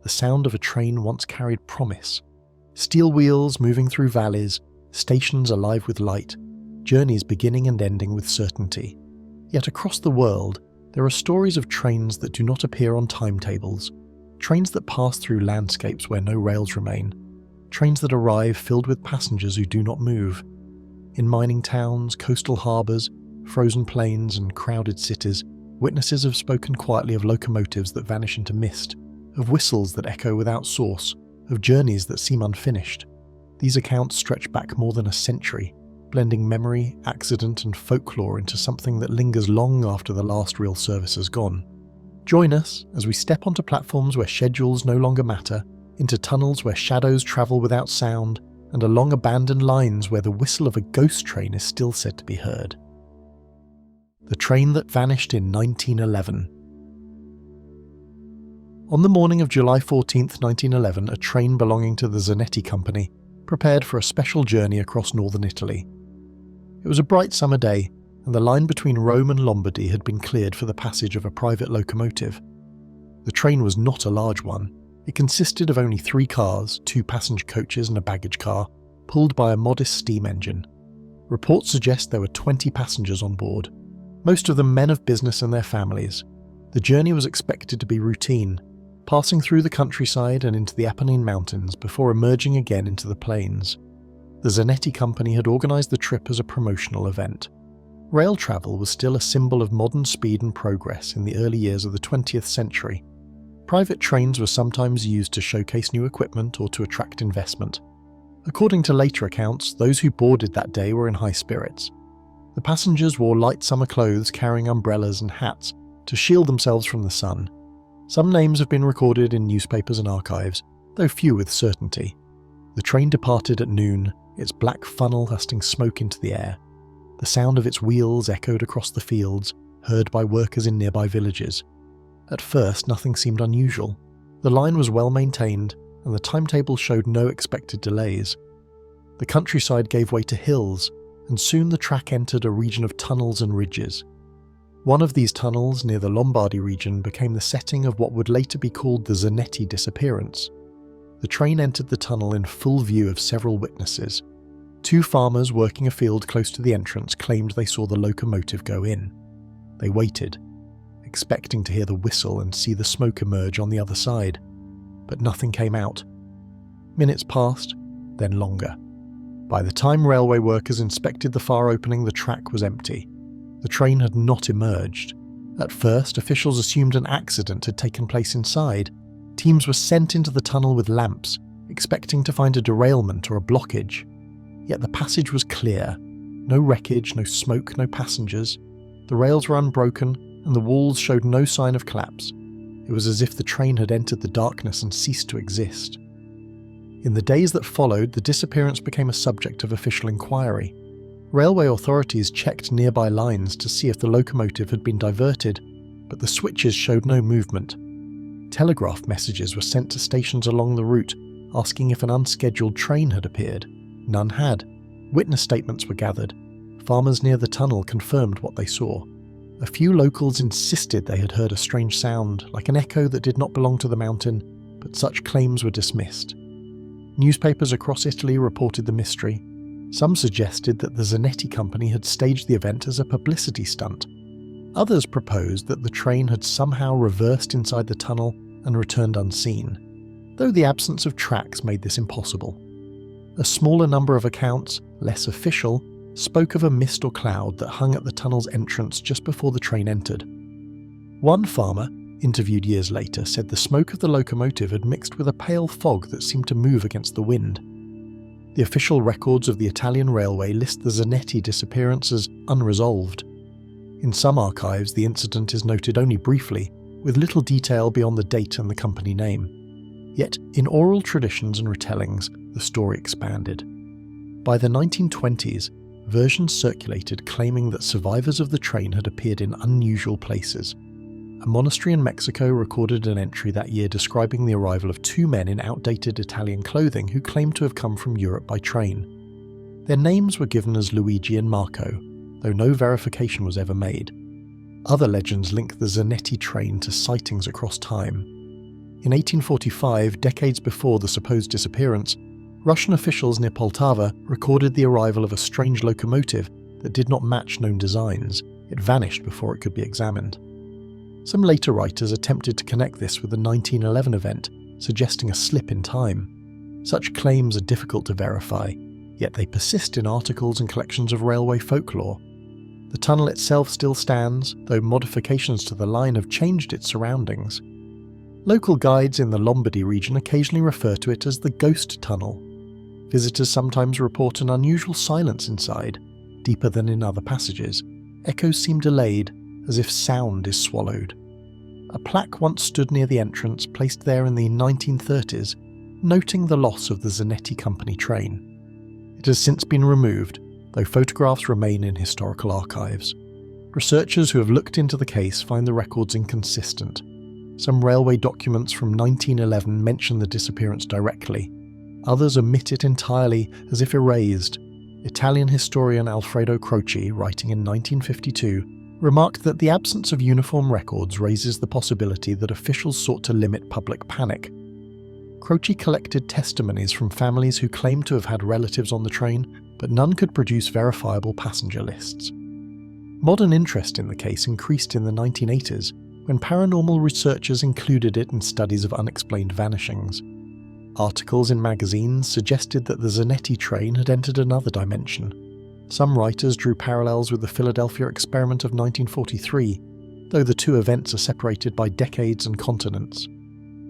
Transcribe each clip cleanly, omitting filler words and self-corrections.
the sound of a train once carried promise. Steel wheels moving through valleys, stations alive with light, journeys beginning and ending with certainty. Yet across the world, there are stories of trains that do not appear on timetables, trains that pass through landscapes where no rails remain, trains that arrive filled with passengers who do not move. In mining towns, coastal harbours, frozen plains and crowded cities, witnesses have spoken quietly of locomotives that vanish into mist, of whistles that echo without source, of journeys that seem unfinished. These accounts stretch back more than a century, blending memory, accident and folklore into something that lingers long after the last real service has gone. Join us as we step onto platforms where schedules no longer matter, into tunnels where shadows travel without sound, and along abandoned lines where the whistle of a ghost train is still said to be heard. The train that vanished in 1911. On the morning of July 14, 1911, a train belonging to the Zanetti Company prepared for a special journey across northern Italy. It was a bright summer day, and the line between Rome and Lombardy had been cleared for the passage of a private locomotive. The train was not a large one. It consisted of only 3 cars, 2 passenger coaches and a baggage car, pulled by a modest steam engine. Reports suggest there were 20 passengers on board, most of them men of business and their families. The journey was expected to be routine, passing through the countryside and into the Apennine Mountains before emerging again into the plains. The Zanetti Company had organised the trip as a promotional event. Rail travel was still a symbol of modern speed and progress in the early years of the 20th century. Private trains were sometimes used to showcase new equipment or to attract investment. According to later accounts, those who boarded that day were in high spirits. The passengers wore light summer clothes carrying umbrellas and hats to shield themselves from the sun. Some names have been recorded in newspapers and archives, though few with certainty. The train departed at noon, its black funnel casting smoke into the air. The sound of its wheels echoed across the fields, heard by workers in nearby villages. At first, nothing seemed unusual. The line was well maintained, and the timetable showed no expected delays. The countryside gave way to hills, and soon the track entered a region of tunnels and ridges. One of these tunnels, near the Lombardy region, became the setting of what would later be called the Zanetti Disappearance. The train entered the tunnel in full view of several witnesses. 2 farmers working a field close to the entrance claimed they saw the locomotive go in. They waited, expecting to hear the whistle and see the smoke emerge on the other side, but nothing came out. Minutes passed, then longer. By the time railway workers inspected the far opening, the track was empty. The train had not emerged. At first, officials assumed an accident had taken place inside. Teams were sent into the tunnel with lamps, expecting to find a derailment or a blockage. Yet the passage was clear. No wreckage, no smoke, no passengers. The rails were unbroken, and the walls showed no sign of collapse. It was as if the train had entered the darkness and ceased to exist. In the days that followed, the disappearance became a subject of official inquiry. Railway authorities checked nearby lines to see if the locomotive had been diverted, but the switches showed no movement. Telegraph messages were sent to stations along the route, asking if an unscheduled train had appeared. None had. Witness statements were gathered. Farmers near the tunnel confirmed what they saw. A few locals insisted they had heard a strange sound, like an echo that did not belong to the mountain, but such claims were dismissed. Newspapers across Italy reported the mystery. Some suggested that the Zanetti Company had staged the event as a publicity stunt. Others proposed that the train had somehow reversed inside the tunnel and returned unseen, though the absence of tracks made this impossible. A smaller number of accounts, less official, spoke of a mist or cloud that hung at the tunnel's entrance just before the train entered. One farmer, interviewed years later, said the smoke of the locomotive had mixed with a pale fog that seemed to move against the wind. The official records of the Italian railway list the Zanetti disappearance as unresolved. In some archives, the incident is noted only briefly, with little detail beyond the date and the company name. Yet, in oral traditions and retellings, the story expanded. By the 1920s, versions circulated claiming that survivors of the train had appeared in unusual places. A monastery in Mexico recorded an entry that year describing the arrival of 2 men in outdated Italian clothing who claimed to have come from Europe by train. Their names were given as Luigi and Maco, though no verification was ever made. Other legends link the Zanetti train to sightings across time. In 1845, decades before the supposed disappearance, Russian officials near Poltava recorded the arrival of a strange locomotive that did not match known designs. It vanished before it could be examined. Some later writers attempted to connect this with the 1911 event, suggesting a slip in time. Such claims are difficult to verify, yet they persist in articles and collections of railway folklore. The tunnel itself still stands, though modifications to the line have changed its surroundings. Local guides in the Lombardy region occasionally refer to it as the Ghost Tunnel. Visitors sometimes report an unusual silence inside, deeper than in other passages. Echoes seem delayed, as if sound is swallowed. A plaque once stood near the entrance, placed there in the 1930s, noting the loss of the Zanetti Company train. It has since been removed, though photographs remain in historical archives. Researchers who have looked into the case find the records inconsistent. Some railway documents from 1911 mention the disappearance directly. Others omit it entirely, as if erased. Italian historian Alfredo Croce, writing in 1952, remarked that the absence of uniform records raises the possibility that officials sought to limit public panic. Croce collected testimonies from families who claimed to have had relatives on the train, but none could produce verifiable passenger lists. Modern interest in the case increased in the 1980s, when paranormal researchers included it in studies of unexplained vanishings. Articles in magazines suggested that the Zanetti train had entered another dimension. Some writers drew parallels with the Philadelphia experiment of 1943, though the two events are separated by decades and continents.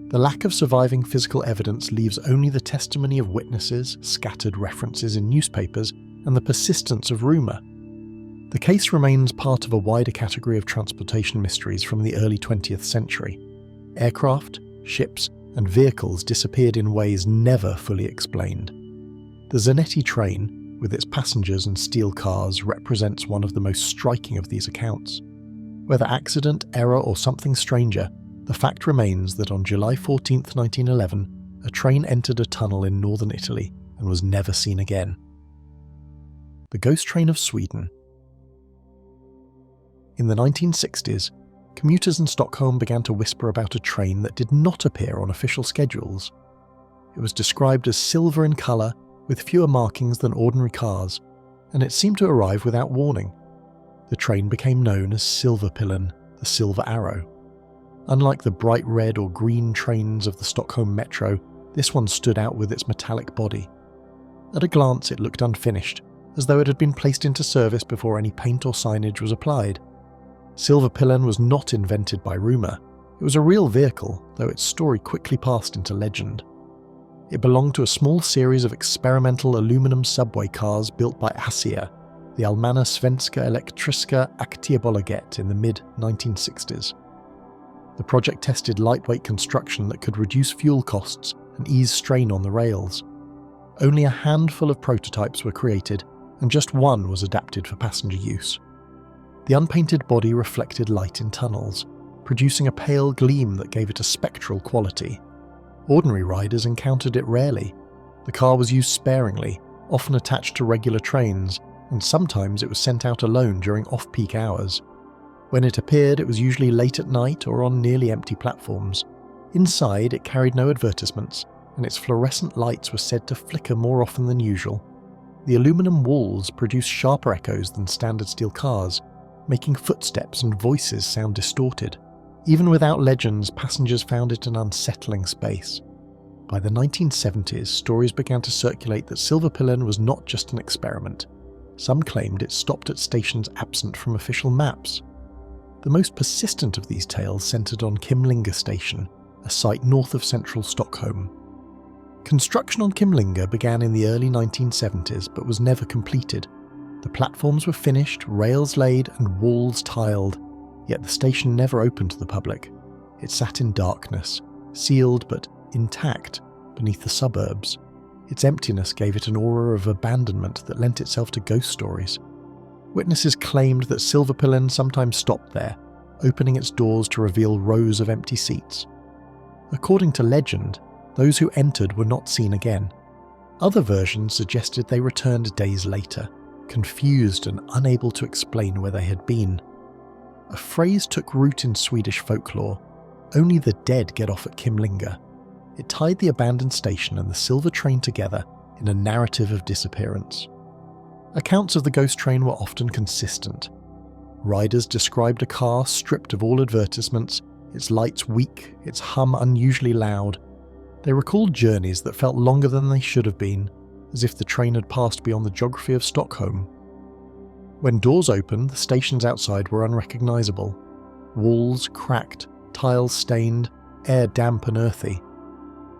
The lack of surviving physical evidence leaves only the testimony of witnesses, scattered references in newspapers, and the persistence of rumour. The case remains part of a wider category of transportation mysteries from the early 20th century. Aircraft, ships, and vehicles disappeared in ways never fully explained. The Zanetti train, with its passengers and steel cars, represents one of the most striking of these accounts. Whether accident, error, or something stranger, the fact remains that on July 14, 1911, a train entered a tunnel in northern Italy and was never seen again. The Ghost Train of Sweden. In the 1960s, commuters in Stockholm began to whisper about a train that did not appear on official schedules. It was described as silver in colour, with fewer markings than ordinary cars, and it seemed to arrive without warning. The train became known as Silverpillen, the Silver Arrow. Unlike the bright red or green trains of the Stockholm Metro, this one stood out with its metallic body. At a glance it looked unfinished, as though it had been placed into service before any paint or signage was applied. Silverpillen was not invented by rumour. It was a real vehicle, though its story quickly passed into legend. It belonged to a small series of experimental aluminum subway cars built by ASEA, the Allmänna Svenska Elektriska Aktiebolaget, in the mid-1960s. The project tested lightweight construction that could reduce fuel costs and ease strain on the rails. Only a handful of prototypes were created, and just one was adapted for passenger use. The unpainted body reflected light in tunnels, producing a pale gleam that gave it a spectral quality. Ordinary riders encountered it rarely. The car was used sparingly, often attached to regular trains, and sometimes it was sent out alone during off-peak hours. When it appeared, it was usually late at night or on nearly empty platforms. Inside, it carried no advertisements, and its fluorescent lights were said to flicker more often than usual. The aluminum walls produced sharper echoes than standard steel cars, making footsteps and voices sound distorted. Even without legends, passengers found it an unsettling space. By the 1970s, stories began to circulate that Silverpillen was not just an experiment. Some claimed it stopped at stations absent from official maps. The most persistent of these tales centred on Kimlinga station, a site north of central Stockholm. Construction on Kimlinga began in the early 1970s but was never completed. The platforms were finished, rails laid, and walls tiled, yet the station never opened to the public. It sat in darkness, sealed but intact beneath the suburbs. Its emptiness gave it an aura of abandonment that lent itself to ghost stories. Witnesses claimed that Silverpillen sometimes stopped there, opening its doors to reveal rows of empty seats. According to legend, those who entered were not seen again. Other versions suggested they returned days later, confused and unable to explain where they had been. A phrase took root in Swedish folklore. Only the dead get off at Kimlinga. It tied the abandoned station and the silver train together in a narrative of disappearance. Accounts of the ghost train were often consistent. Riders described a car stripped of all advertisements, its lights weak, its hum unusually loud. They recalled journeys that felt longer than they should have been, as if the train had passed beyond the geography of Stockholm. When doors opened, the stations outside were unrecognisable. Walls cracked, tiles stained, air damp and earthy.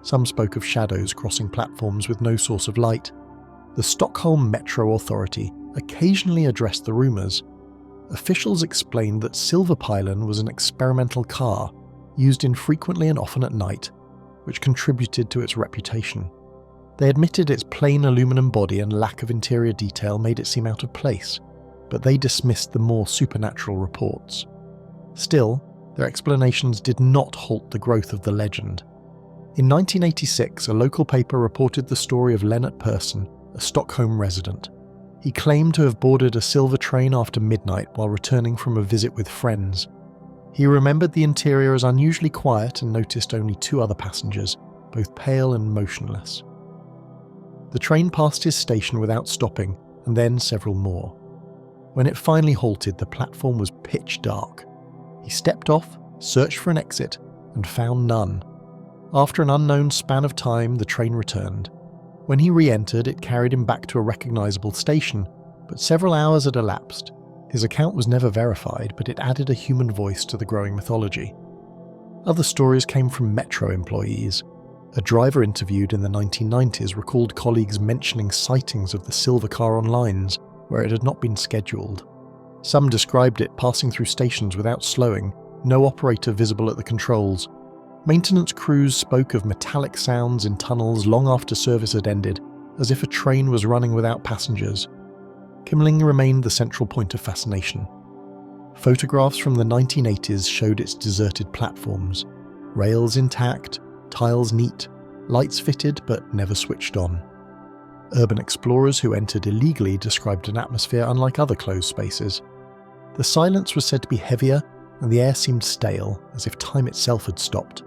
Some spoke of shadows crossing platforms with no source of light. The Stockholm Metro Authority occasionally addressed the rumours. Officials explained that Silverpilen was an experimental car, used infrequently and often at night, which contributed to its reputation. They admitted its plain aluminum body and lack of interior detail made it seem out of place, but they dismissed the more supernatural reports. Still, their explanations did not halt the growth of the legend. In 1986, a local paper reported the story of Lennart Persson, a Stockholm resident. He claimed to have boarded a silver train after midnight while returning from a visit with friends. He remembered the interior as unusually quiet and noticed only 2 other passengers, both pale and motionless. The train passed his station without stopping, and then several more. When it finally halted, the platform was pitch dark. He stepped off, searched for an exit, and found none. After an unknown span of time, the train returned. When he re-entered, it carried him back to a recognisable station, but several hours had elapsed. His account was never verified, but it added a human voice to the growing mythology. Other stories came from Metro employees. A driver interviewed in the 1990s recalled colleagues mentioning sightings of the silver car on lines where it had not been scheduled. Some described it passing through stations without slowing, no operator visible at the controls. Maintenance crews spoke of metallic sounds in tunnels long after service had ended, as if a train was running without passengers. Kimlinga remained the central point of fascination. Photographs from the 1980s showed its deserted platforms. Rails intact, tiles neat, lights fitted but never switched on. Urban explorers who entered illegally described an atmosphere unlike other closed spaces. The silence was said to be heavier, and the air seemed stale, as if time itself had stopped.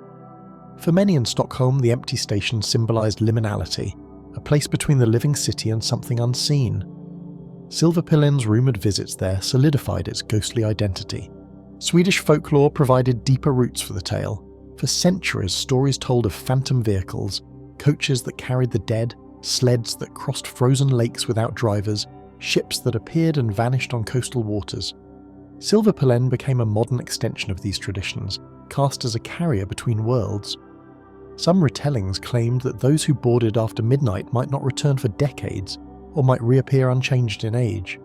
For many in Stockholm, the empty station symbolised liminality, a place between the living city and something unseen. Silverpilen's rumoured visits there solidified its ghostly identity. Swedish folklore provided deeper roots for the tale. For centuries, stories told of phantom vehicles, coaches that carried the dead, sleds that crossed frozen lakes without drivers, ships that appeared and vanished on coastal waters. Silverpilen became a modern extension of these traditions, cast as a carrier between worlds. Some retellings claimed that those who boarded after midnight might not return for decades, or might reappear unchanged in age.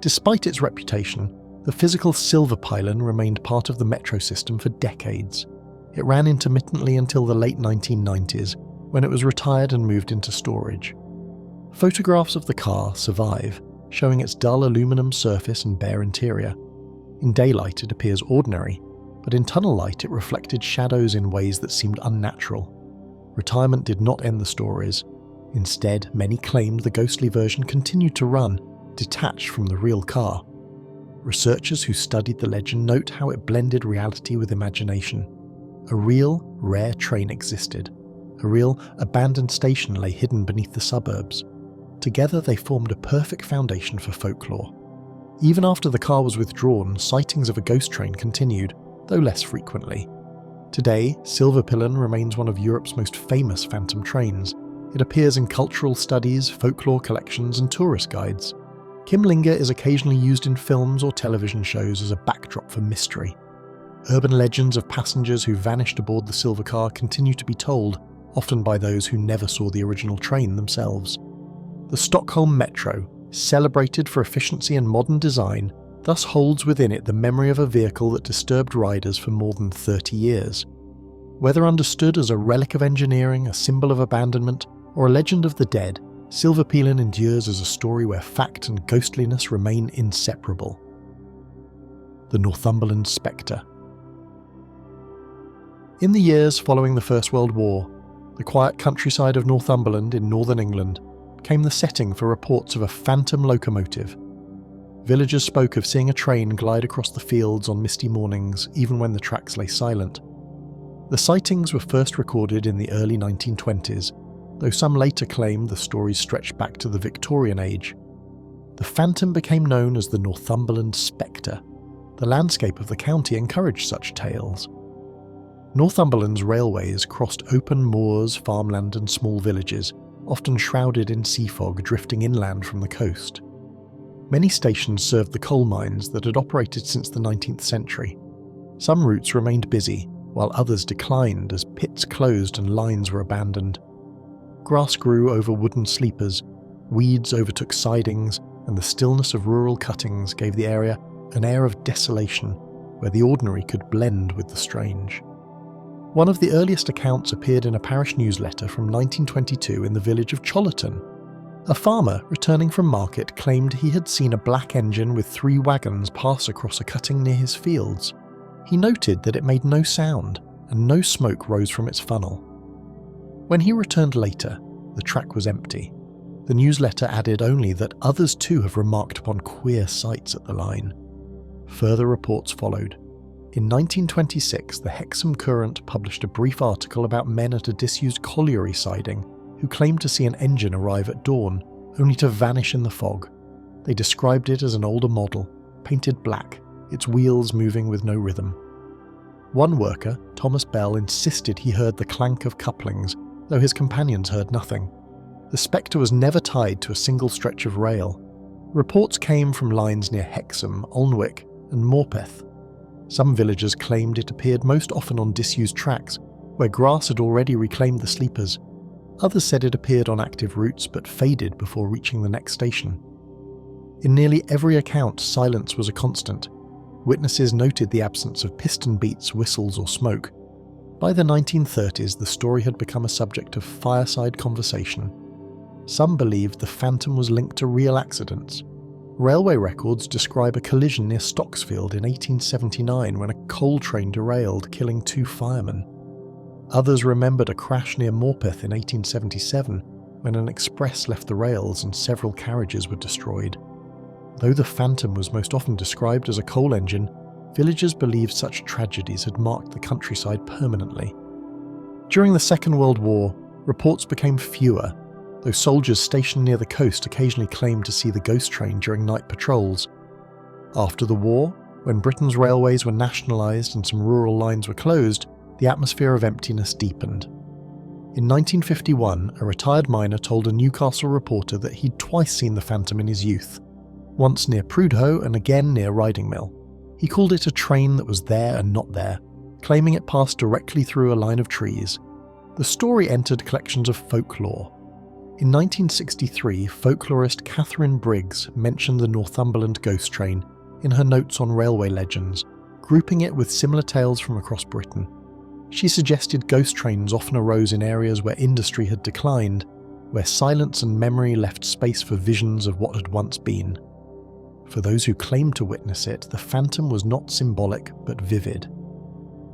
Despite its reputation, the physical Silverpilen remained part of the metro system for decades. It ran intermittently until the late 1990s, when it was retired and moved into storage. Photographs of the car survive, showing its dull aluminum surface and bare interior. In daylight it appears ordinary, but in tunnel light it reflected shadows in ways that seemed unnatural. Retirement did not end the stories. Instead, many claimed the ghostly version continued to run, detached from the real car. Researchers who studied the legend note how it blended reality with imagination. A real, rare train existed. A real, abandoned station lay hidden beneath the suburbs. Together they formed a perfect foundation for folklore. Even after the car was withdrawn, sightings of a ghost train continued, though less frequently. Today, Silverpilen remains one of Europe's most famous phantom trains. It appears in cultural studies, folklore collections and tourist guides. Kimlinga is occasionally used in films or television shows as a backdrop for mystery. Urban legends of passengers who vanished aboard the silver car continue to be told, often by those who never saw the original train themselves. The Stockholm Metro, celebrated for efficiency and modern design, thus holds within it the memory of a vehicle that disturbed riders for more than 30 years. Whether understood as a relic of engineering, a symbol of abandonment, or a legend of the dead, Silverpilen endures as a story where fact and ghostliness remain inseparable. The Northumberland Specter. In the years following the First World War, the quiet countryside of Northumberland in northern England became the setting for reports of a phantom locomotive. Villagers spoke of seeing a train glide across the fields on misty mornings, even when the tracks lay silent. The sightings were first recorded in the early 1920s, though some later claim the stories stretched back to the Victorian age. The phantom became known as the Northumberland Specter. The landscape of the county encouraged such tales. Northumberland's railways crossed open moors, farmland and small villages, often shrouded in sea fog drifting inland from the coast. Many stations served the coal mines that had operated since the 19th century. Some routes remained busy, while others declined as pits closed and lines were abandoned. Grass grew over wooden sleepers, weeds overtook sidings, and the stillness of rural cuttings gave the area an air of desolation where the ordinary could blend with the strange. One of the earliest accounts appeared in a parish newsletter from 1922 in the village of Chollerton. A farmer returning from market claimed he had seen a black engine with 3 wagons pass across a cutting near his fields. He noted that it made no sound and no smoke rose from its funnel. When he returned later, the track was empty. The newsletter added only that others too have remarked upon queer sights at the line. Further reports followed. In 1926, the Hexham Courant published a brief article about men at a disused colliery siding who claimed to see an engine arrive at dawn, only to vanish in the fog. They described it as an older model, painted black, its wheels moving with no rhythm. One worker, Thomas Bell, insisted he heard the clank of couplings, though his companions heard nothing. The Spectre was never tied to a single stretch of rail. Reports came from lines near Hexham, Alnwick and Morpeth. Some villagers claimed it appeared most often on disused tracks, where grass had already reclaimed the sleepers. Others said it appeared on active routes but faded before reaching the next station. In nearly every account, silence was a constant. Witnesses noted the absence of piston beats, whistles or smoke. By the 1930s, the story had become a subject of fireside conversation. Some believed the phantom was linked to real accidents. Railway records describe a collision near Stocksfield in 1879 when a coal train derailed, killing 2 firemen. Others remembered a crash near Morpeth in 1877 when an express left the rails and several carriages were destroyed. Though the phantom was most often described as a coal engine, villagers believed such tragedies had marked the countryside permanently. During the Second World War, reports became fewer, though soldiers stationed near the coast occasionally claimed to see the ghost train during night patrols. After the war, when Britain's railways were nationalised and some rural lines were closed, the atmosphere of emptiness deepened. In 1951, a retired miner told a Newcastle reporter that he'd twice seen the phantom in his youth, once near Prudhoe and again near Riding Mill. He called it a train that was there and not there, claiming it passed directly through a line of trees. The story entered collections of folklore. In 1963, folklorist Catherine Briggs mentioned the Northumberland ghost train in her notes on railway legends, grouping it with similar tales from across Britain. She suggested ghost trains often arose in areas where industry had declined, where silence and memory left space for visions of what had once been. For those who claimed to witness it, the phantom was not symbolic but vivid.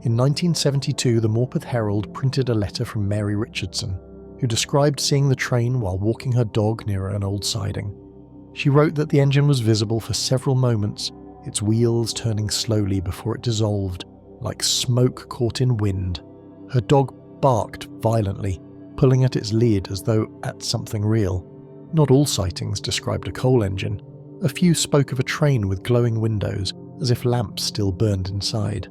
In 1972, the Morpeth Herald printed a letter from Mary Richardson, who described seeing the train while walking her dog near an old siding. She wrote that the engine was visible for several moments, its wheels turning slowly before it dissolved, like smoke caught in wind. Her dog barked violently, pulling at its lid as though at something real. Not all sightings described a coal engine. A few spoke of a train with glowing windows, as if lamps still burned inside.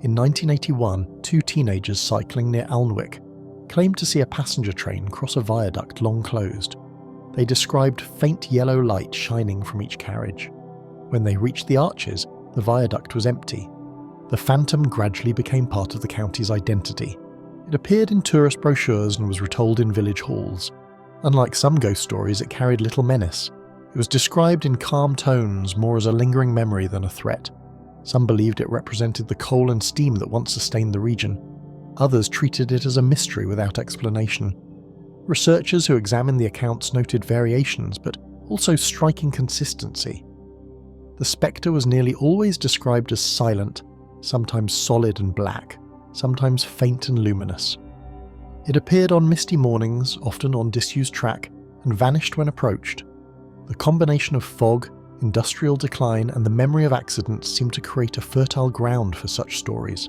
In 1981, 2 teenagers cycling near Alnwick claimed to see a passenger train cross a viaduct long closed. They described faint yellow light shining from each carriage. When they reached the arches, the viaduct was empty. The phantom gradually became part of the county's identity. It appeared in tourist brochures and was retold in village halls. Unlike some ghost stories, it carried little menace. It was described in calm tones, more as a lingering memory than a threat. Some believed it represented the coal and steam that once sustained the region. Others treated it as a mystery without explanation. Researchers who examined the accounts noted variations, but also striking consistency. The Spectre was nearly always described as silent, sometimes solid and black, sometimes faint and luminous. It appeared on misty mornings, often on disused track, and vanished when approached. The combination of fog, industrial decline, and the memory of accidents seemed to create a fertile ground for such stories.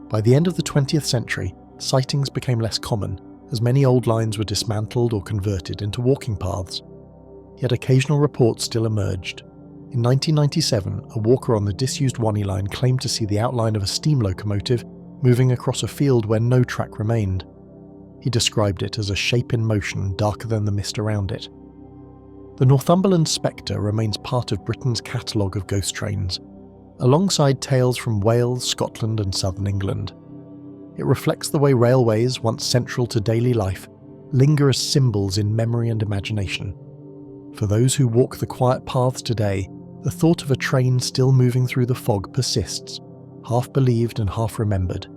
By the end of the 20th century, sightings became less common, as many old lines were dismantled or converted into walking paths. Yet occasional reports still emerged. In 1997, a walker on the disused Wani line claimed to see the outline of a steam locomotive moving across a field where no track remained. He described it as a shape in motion darker than the mist around it. The Northumberland Specter remains part of Britain's catalogue of ghost trains, alongside tales from Wales, Scotland and southern England. It reflects the way railways, once central to daily life, linger as symbols in memory and imagination. For those who walk the quiet paths today, the thought of a train still moving through the fog persists, half believed and half remembered.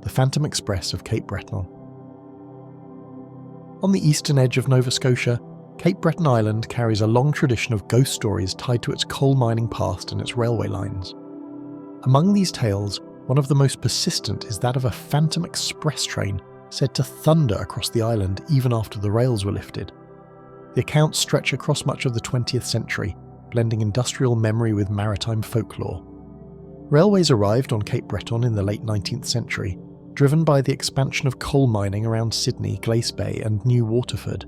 The Phantom Express of Cape Breton. On the eastern edge of Nova Scotia, Cape Breton Island carries a long tradition of ghost stories tied to its coal mining past and its railway lines. Among these tales, one of the most persistent is that of a Phantom Express train said to thunder across the island even after the rails were lifted. The accounts stretch across much of the 20th century, blending industrial memory with maritime folklore. Railways arrived on Cape Breton in the late 19th century, driven by the expansion of coal mining around Sydney, Glace Bay and New Waterford.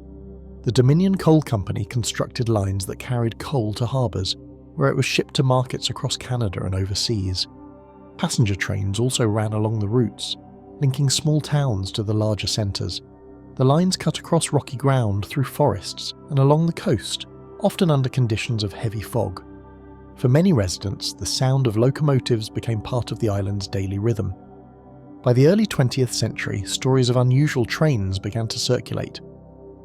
The Dominion Coal Company constructed lines that carried coal to harbours, where it was shipped to markets across Canada and overseas. Passenger trains also ran along the routes, linking small towns to the larger centres. The lines cut across rocky ground, through forests, and along the coast, often under conditions of heavy fog. For many residents, the sound of locomotives became part of the island's daily rhythm. By the early 20th century, stories of unusual trains began to circulate.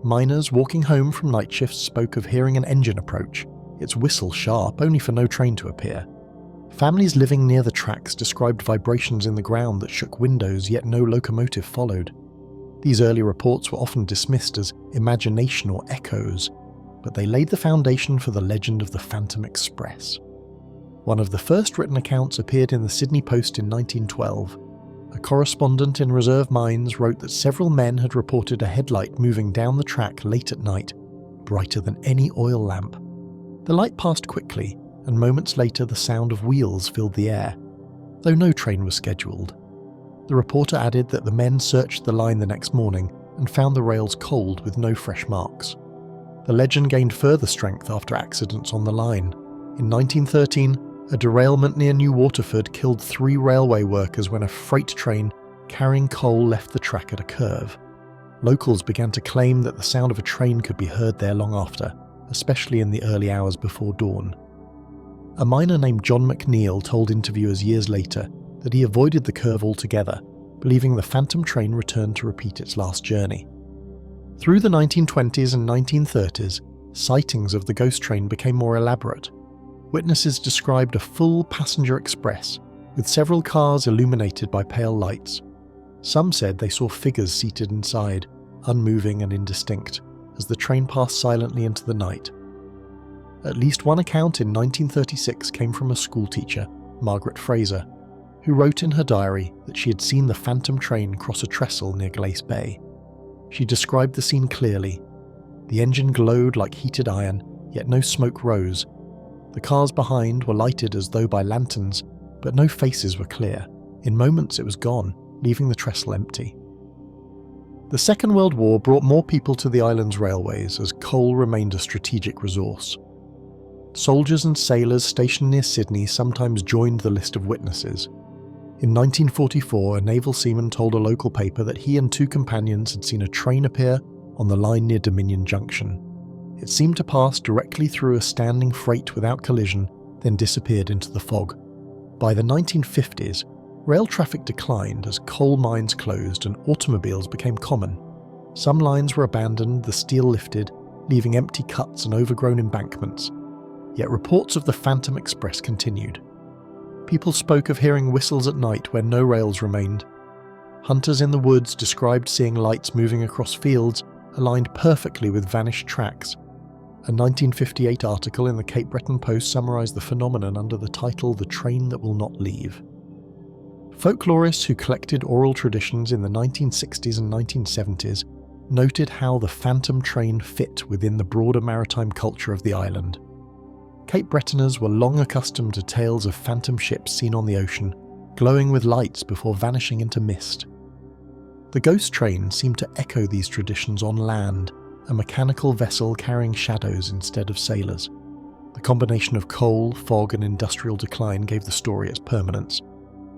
Miners walking home from night shifts spoke of hearing an engine approach, its whistle sharp only for no train to appear. Families living near the tracks described vibrations in the ground that shook windows, yet no locomotive followed. These early reports were often dismissed as imagination or echoes, but they laid the foundation for the legend of the Phantom Express. One of the first written accounts appeared in the Sydney Post in 1912. A correspondent in reserve mines wrote that several men had reported a headlight moving down the track late at night, brighter than any oil lamp. The light passed quickly, and moments later the sound of wheels filled the air, though no train was scheduled. The reporter added that the men searched the line the next morning and found the rails cold with no fresh marks. The legend gained further strength after accidents on the line. In 1913, a derailment near New Waterford killed 3 railway workers when a freight train carrying coal left the track at a curve. Locals began to claim that the sound of a train could be heard there long after, especially in the early hours before dawn. A miner named John McNeil told interviewers years later that he avoided the curve altogether, believing the phantom train returned to repeat its last journey. Through the 1920s and 1930s, sightings of the ghost train became more elaborate. Witnesses described a full passenger express, with several cars illuminated by pale lights. Some said they saw figures seated inside, unmoving and indistinct, as the train passed silently into the night. At least one account in 1936 came from a schoolteacher, Margaret Fraser, who wrote in her diary that she had seen the phantom train cross a trestle near Glace Bay. She described the scene clearly. The engine glowed like heated iron, yet no smoke rose. The cars behind were lighted as though by lanterns, but no faces were clear. In moments it was gone, leaving the trestle empty. The Second World War brought more people to the island's railways as coal remained a strategic resource. Soldiers and sailors stationed near Sydney sometimes joined the list of witnesses. In 1944, a naval seaman told a local paper that he and 2 companions had seen a train appear on the line near Dominion Junction. It seemed to pass directly through a standing freight without collision, then disappeared into the fog. By the 1950s, rail traffic declined as coal mines closed and automobiles became common. Some lines were abandoned, the steel lifted, leaving empty cuts and overgrown embankments. Yet reports of the Phantom Express continued. People spoke of hearing whistles at night where no rails remained. Hunters in the woods described seeing lights moving across fields aligned perfectly with vanished tracks. A 1958 article in the Cape Breton Post summarised the phenomenon under the title "The Train That Will Not Leave." Folklorists who collected oral traditions in the 1960s and 1970s noted how the phantom train fit within the broader maritime culture of the island. Cape Bretoners were long accustomed to tales of phantom ships seen on the ocean, glowing with lights before vanishing into mist. The ghost train seemed to echo these traditions on land, a mechanical vessel carrying shadows instead of sailors. The combination of coal, fog and industrial decline gave the story its permanence.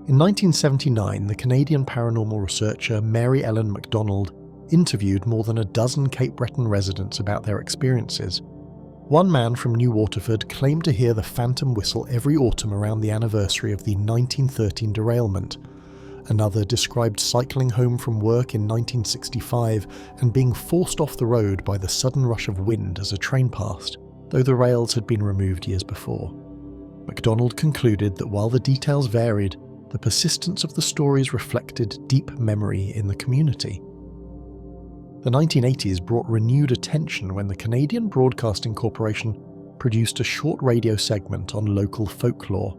In 1979, the Canadian paranormal researcher Mary Ellen MacDonald interviewed more than a dozen Cape Breton residents about their experiences. One man from New Waterford claimed to hear the phantom whistle every autumn around the anniversary of the 1913 derailment. Another described cycling home from work in 1965 and being forced off the road by the sudden rush of wind as a train passed, though the rails had been removed years before. MacDonald concluded that while the details varied, the persistence of the stories reflected deep memory in the community. The 1980s brought renewed attention when the Canadian Broadcasting Corporation produced a short radio segment on local folklore.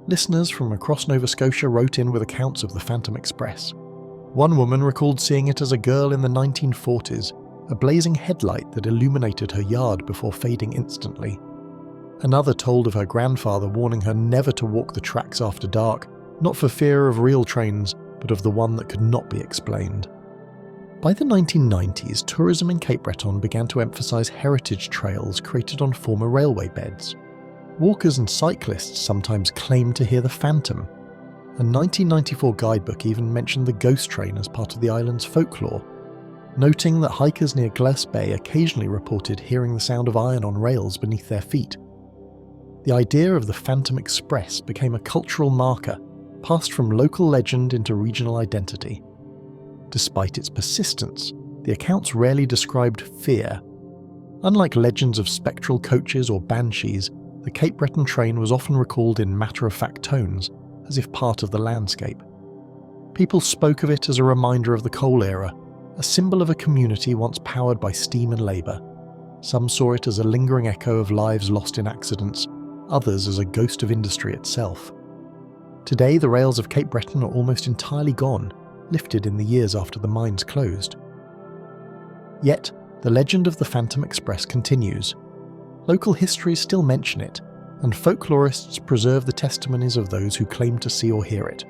Listeners from across Nova Scotia wrote in with accounts of the Phantom Express. One woman recalled seeing it as a girl in the 1940s, a blazing headlight that illuminated her yard before fading instantly. Another told of her grandfather warning her never to walk the tracks after dark, not for fear of real trains, but of the one that could not be explained. By the 1990s, tourism in Cape Breton began to emphasise heritage trails created on former railway beds. Walkers and cyclists sometimes claimed to hear the phantom. A 1994 guidebook even mentioned the ghost train as part of the island's folklore, noting that hikers near Glace Bay occasionally reported hearing the sound of iron on rails beneath their feet. The idea of the Phantom Express became a cultural marker, passed from local legend into regional identity. Despite its persistence, the accounts rarely described fear. Unlike legends of spectral coaches or banshees, the Cape Breton train was often recalled in matter-of-fact tones, as if part of the landscape. People spoke of it as a reminder of the coal era, a symbol of a community once powered by steam and labour. Some saw it as a lingering echo of lives lost in accidents, others as a ghost of industry itself. Today, the rails of Cape Breton are almost entirely gone, lifted in the years after the mines closed. Yet, the legend of the Phantom Express continues. Local histories still mention it, and folklorists preserve the testimonies of those who claim to see or hear it.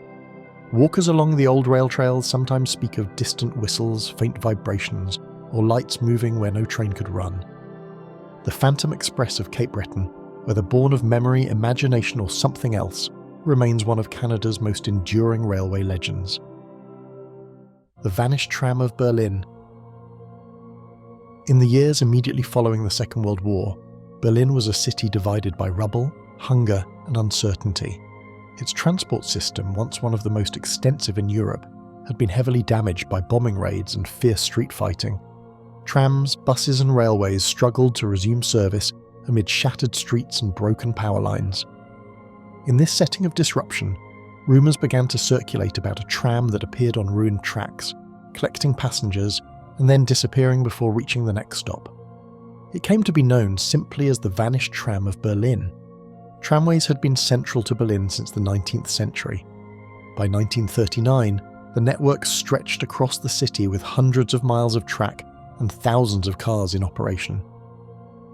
Walkers along the old rail trails sometimes speak of distant whistles, faint vibrations, or lights moving where no train could run. The Phantom Express of Cape Breton, whether born of memory, imagination, or something else, remains one of Canada's most enduring railway legends. The vanished tram of Berlin. In the years immediately following the Second World War, Berlin was a city divided by rubble, hunger, and uncertainty. Its transport system, once one of the most extensive in Europe, had been heavily damaged by bombing raids and fierce street fighting. Trams, buses, and railways struggled to resume service amid shattered streets and broken power lines. In this setting of disruption, rumours began to circulate about a tram that appeared on ruined tracks, collecting passengers and then disappearing before reaching the next stop. It came to be known simply as the vanished tram of Berlin. Tramways had been central to Berlin since the 19th century. By 1939, the network stretched across the city with hundreds of miles of track and thousands of cars in operation.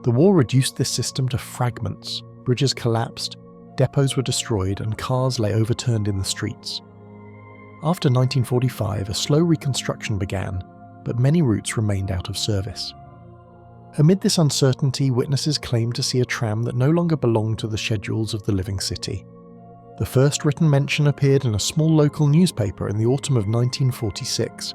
The war reduced this system to fragments, bridges collapsed, depots were destroyed, and cars lay overturned in the streets. After 1945, a slow reconstruction began, but many routes remained out of service. Amid this uncertainty, witnesses claimed to see a tram that no longer belonged to the schedules of the living city. The first written mention appeared in a small local newspaper in the autumn of 1946.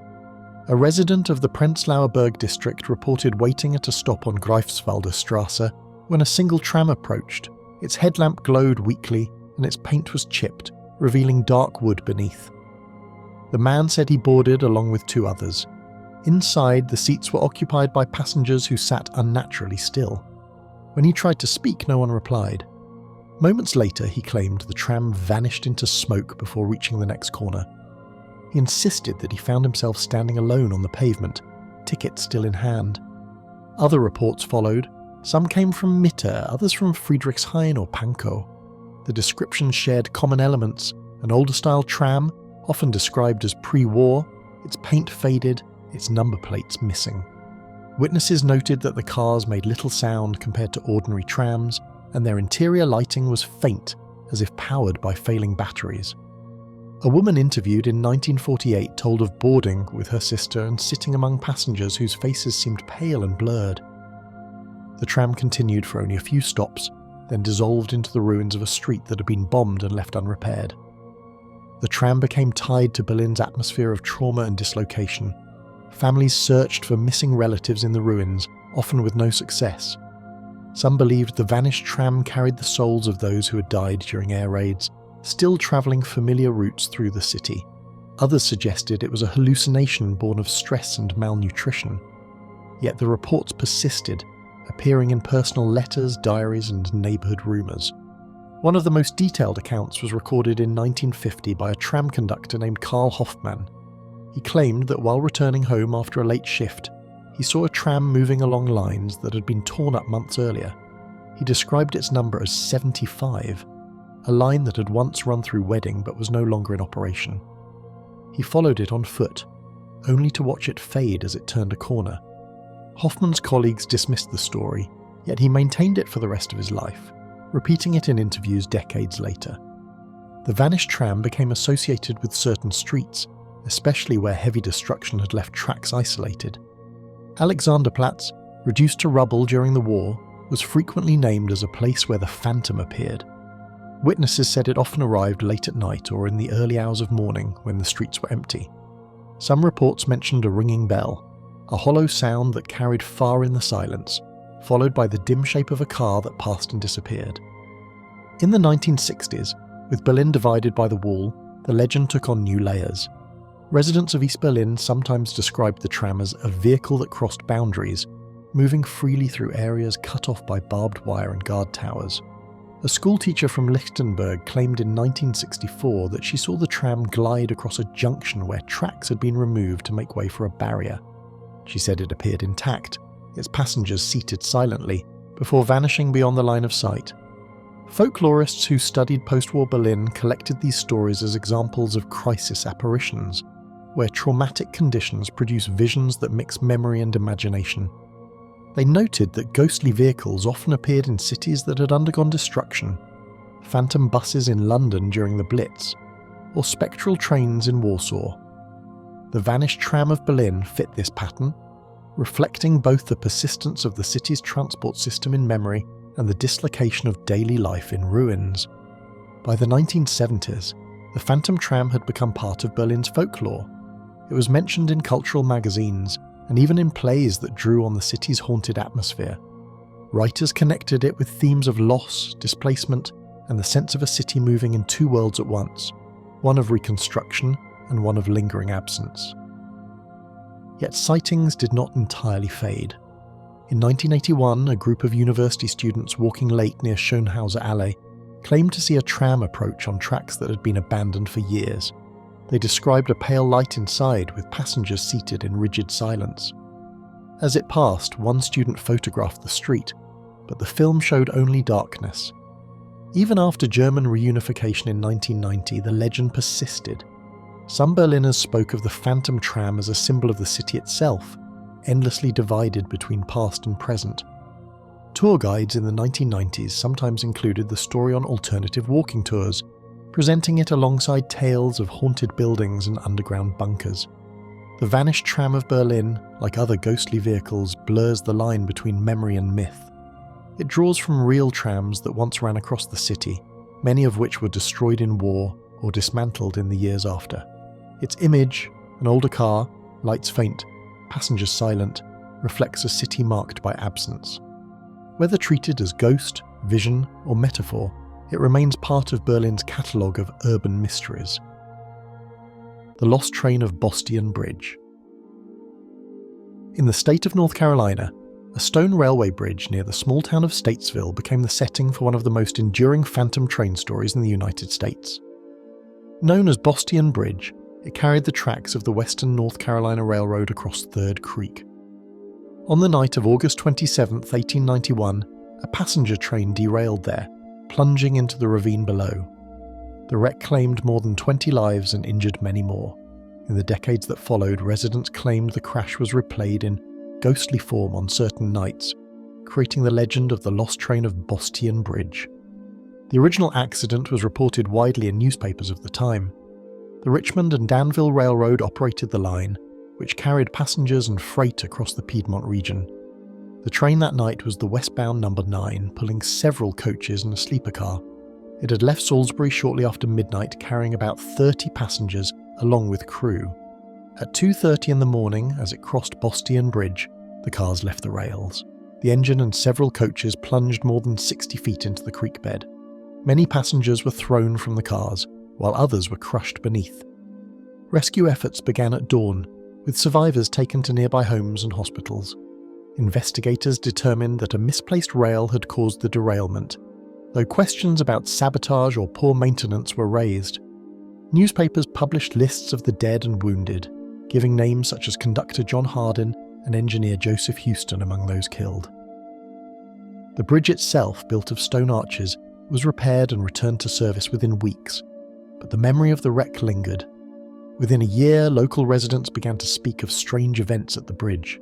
A resident of the Prenzlauer Berg district reported waiting at a stop on Greifswalder Strasse when a single tram approached. Its headlamp glowed weakly and its paint was chipped, revealing dark wood beneath. The man said he boarded along with two others. Inside, the seats were occupied by passengers who sat unnaturally still. When he tried to speak, no one replied. Moments later, he claimed the tram vanished into smoke before reaching the next corner. He insisted that he found himself standing alone on the pavement, ticket still in hand. Other reports followed. Some came from Mitte, others from Friedrichshain or Pankow. The descriptions shared common elements: an older-style tram, often described as pre-war, its paint faded, its number plates missing. Witnesses noted that the cars made little sound compared to ordinary trams, and their interior lighting was faint, as if powered by failing batteries. A woman interviewed in 1948 told of boarding with her sister and sitting among passengers whose faces seemed pale and blurred. The tram continued for only a few stops, then dissolved into the ruins of a street that had been bombed and left unrepaired. The tram became tied to Berlin's atmosphere of trauma and dislocation. Families searched for missing relatives in the ruins, often with no success. Some believed the vanished tram carried the souls of those who had died during air raids, still travelling familiar routes through the city. Others suggested it was a hallucination born of stress and malnutrition. Yet the reports persisted, appearing in personal letters, diaries, and neighbourhood rumours. One of the most detailed accounts was recorded in 1950 by a tram conductor named Karl Hoffmann. He claimed that while returning home after a late shift, he saw a tram moving along lines that had been torn up months earlier. He described its number as 75, a line that had once run through Wedding but was no longer in operation. He followed it on foot, only to watch it fade as it turned a corner. Hoffmann's colleagues dismissed the story, yet he maintained it for the rest of his life, repeating it in interviews decades later. The vanished tram became associated with certain streets, especially where heavy destruction had left tracks isolated. Alexanderplatz, reduced to rubble during the war, was frequently named as a place where the phantom appeared. Witnesses said it often arrived late at night or in the early hours of morning when the streets were empty. Some reports mentioned a ringing bell, a hollow sound that carried far in the silence, followed by the dim shape of a car that passed and disappeared. In the 1960s, with Berlin divided by the wall, the legend took on new layers. Residents of East Berlin sometimes described the tram as a vehicle that crossed boundaries, moving freely through areas cut off by barbed wire and guard towers. A schoolteacher from Lichtenberg claimed in 1964 that she saw the tram glide across a junction where tracks had been removed to make way for a barrier. She said it appeared intact, its passengers seated silently, before vanishing beyond the line of sight. Folklorists who studied post-war Berlin collected these stories as examples of crisis apparitions, where traumatic conditions produce visions that mix memory and imagination. They noted that ghostly vehicles often appeared in cities that had undergone destruction, phantom buses in London during the Blitz, or spectral trains in Warsaw. The vanished tram of Berlin fit this pattern, reflecting both the persistence of the city's transport system in memory and the dislocation of daily life in ruins. By the 1970s, the phantom tram had become part of Berlin's folklore. It was mentioned in cultural magazines and even in plays that drew on the city's haunted atmosphere. Writers connected it with themes of loss, displacement, and the sense of a city moving in two worlds at once, one of reconstruction and one of lingering absence. Yet sightings did not entirely fade. In 1981, a group of university students walking late near Schönhauser Allee claimed to see a tram approach on tracks that had been abandoned for years. They described a pale light inside with passengers seated in rigid silence. As it passed, one student photographed the street, but the film showed only darkness. Even after German reunification in 1990, the legend persisted. Some Berliners spoke of the phantom tram as a symbol of the city itself, endlessly divided between past and present. Tour guides in the 1990s sometimes included the story on alternative walking tours, presenting it alongside tales of haunted buildings and underground bunkers. The vanished tram of Berlin, like other ghostly vehicles, blurs the line between memory and myth. It draws from real trams that once ran across the city, many of which were destroyed in war or dismantled in the years after. Its image, an older car, lights faint, passengers silent, reflects a city marked by absence. Whether treated as ghost, vision, or metaphor, it remains part of Berlin's catalogue of urban mysteries. The lost train of Bostian Bridge. In the state of North Carolina, a stone railway bridge near the small town of Statesville became the setting for one of the most enduring phantom train stories in the United States. Known as Bostian Bridge, it carried the tracks of the Western North Carolina Railroad across Third Creek. On the night of August 27, 1891, a passenger train derailed there, plunging into the ravine below. The wreck claimed more than 20 lives and injured many more. In the decades that followed, residents claimed the crash was replayed in ghostly form on certain nights, creating the legend of the lost train of Bostian Bridge. The original accident was reported widely in newspapers of the time. The Richmond and Danville Railroad operated the line, which carried passengers and freight across the Piedmont region. The train that night was the westbound number 9, pulling several coaches and a sleeper car. It had left Salisbury shortly after midnight, carrying about 30 passengers along with crew. At 2:30 in the morning, as it crossed Bostian Bridge, the cars left the rails. The engine and several coaches plunged more than 60 feet into the creek bed. Many passengers were thrown from the cars, while others were crushed beneath. Rescue efforts began at dawn, with survivors taken to nearby homes and hospitals. Investigators determined that a misplaced rail had caused the derailment, though questions about sabotage or poor maintenance were raised. Newspapers published lists of the dead and wounded, giving names such as conductor John Hardin and engineer Joseph Houston among those killed. The bridge itself, built of stone arches, was repaired and returned to service within weeks, but the memory of the wreck lingered. Within a year, local residents began to speak of strange events at the bridge.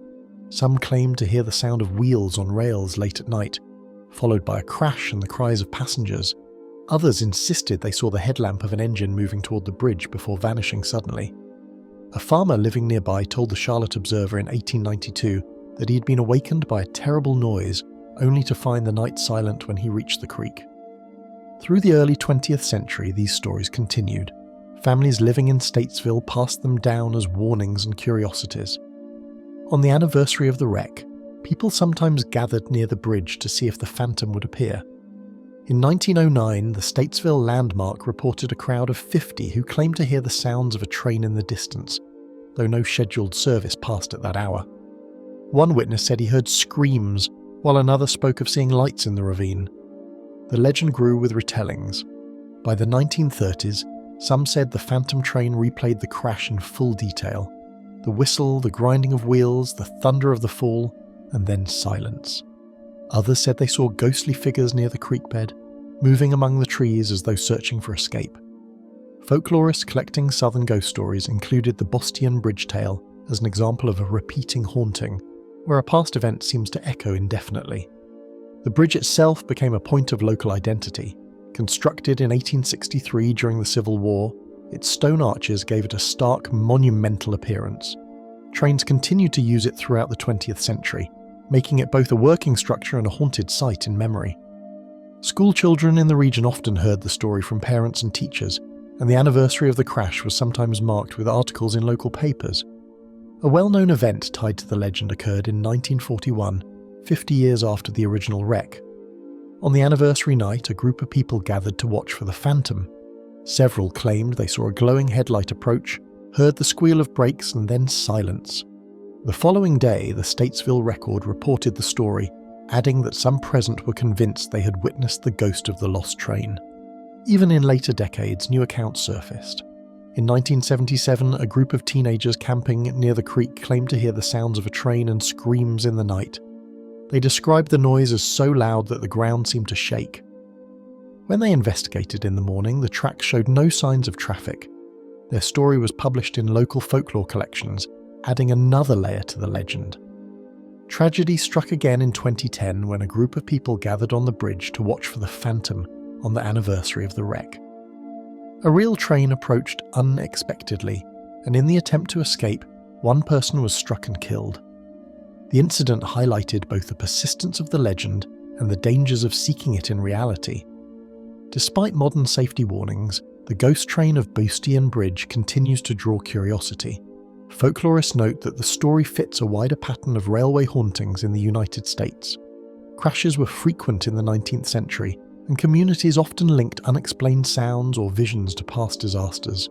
Some claimed to hear the sound of wheels on rails late at night, followed by a crash and the cries of passengers. Others insisted they saw the headlamp of an engine moving toward the bridge before vanishing suddenly. A farmer living nearby told the Charlotte Observer in 1892 that he had been awakened by a terrible noise, only to find the night silent when he reached the creek. Through the early 20th century, these stories continued. Families living in Statesville passed them down as warnings and curiosities. On the anniversary of the wreck, people sometimes gathered near the bridge to see if the phantom would appear. In 1909, the Statesville Landmark reported a crowd of 50 who claimed to hear the sounds of a train in the distance, though no scheduled service passed at that hour. One witness said he heard screams, while another spoke of seeing lights in the ravine. The legend grew with retellings. By the 1930s, some said the phantom train replayed the crash in full detail. The whistle, the grinding of wheels, the thunder of the fall, and then silence. Others said they saw ghostly figures near the creek bed, moving among the trees as though searching for escape. Folklorists collecting southern ghost stories included the Bostian bridge tale as an example of a repeating haunting, where a past event seems to echo indefinitely. The bridge itself became a point of local identity. Constructed in 1863 during the Civil War, its stone arches gave it a stark, monumental appearance. Trains continued to use it throughout the 20th century, making it both a working structure and a haunted site in memory. School children in the region often heard the story from parents and teachers, and the anniversary of the crash was sometimes marked with articles in local papers. A well-known event tied to the legend occurred in 1941, 50 years after the original wreck. On the anniversary night, a group of people gathered to watch for the phantom. Several claimed they saw a glowing headlight approach, heard the squeal of brakes, and then silence. The following day, the Statesville Record reported the story, adding that some present were convinced they had witnessed the ghost of the lost train. Even in later decades, new accounts surfaced. In 1977, a group of teenagers camping near the creek claimed to hear the sounds of a train and screams in the night. They described the noise as so loud that the ground seemed to shake. When they investigated in the morning, the tracks showed no signs of traffic. Their story was published in local folklore collections, adding another layer to the legend. Tragedy struck again in 2010 when a group of people gathered on the bridge to watch for the phantom on the anniversary of the wreck. A real train approached unexpectedly, and in the attempt to escape, one person was struck and killed. The incident highlighted both the persistence of the legend and the dangers of seeking it in reality. Despite modern safety warnings, the ghost train of Bostian Bridge continues to draw curiosity. Folklorists note that the story fits a wider pattern of railway hauntings in the United States. Crashes were frequent in the 19th century, and communities often linked unexplained sounds or visions to past disasters.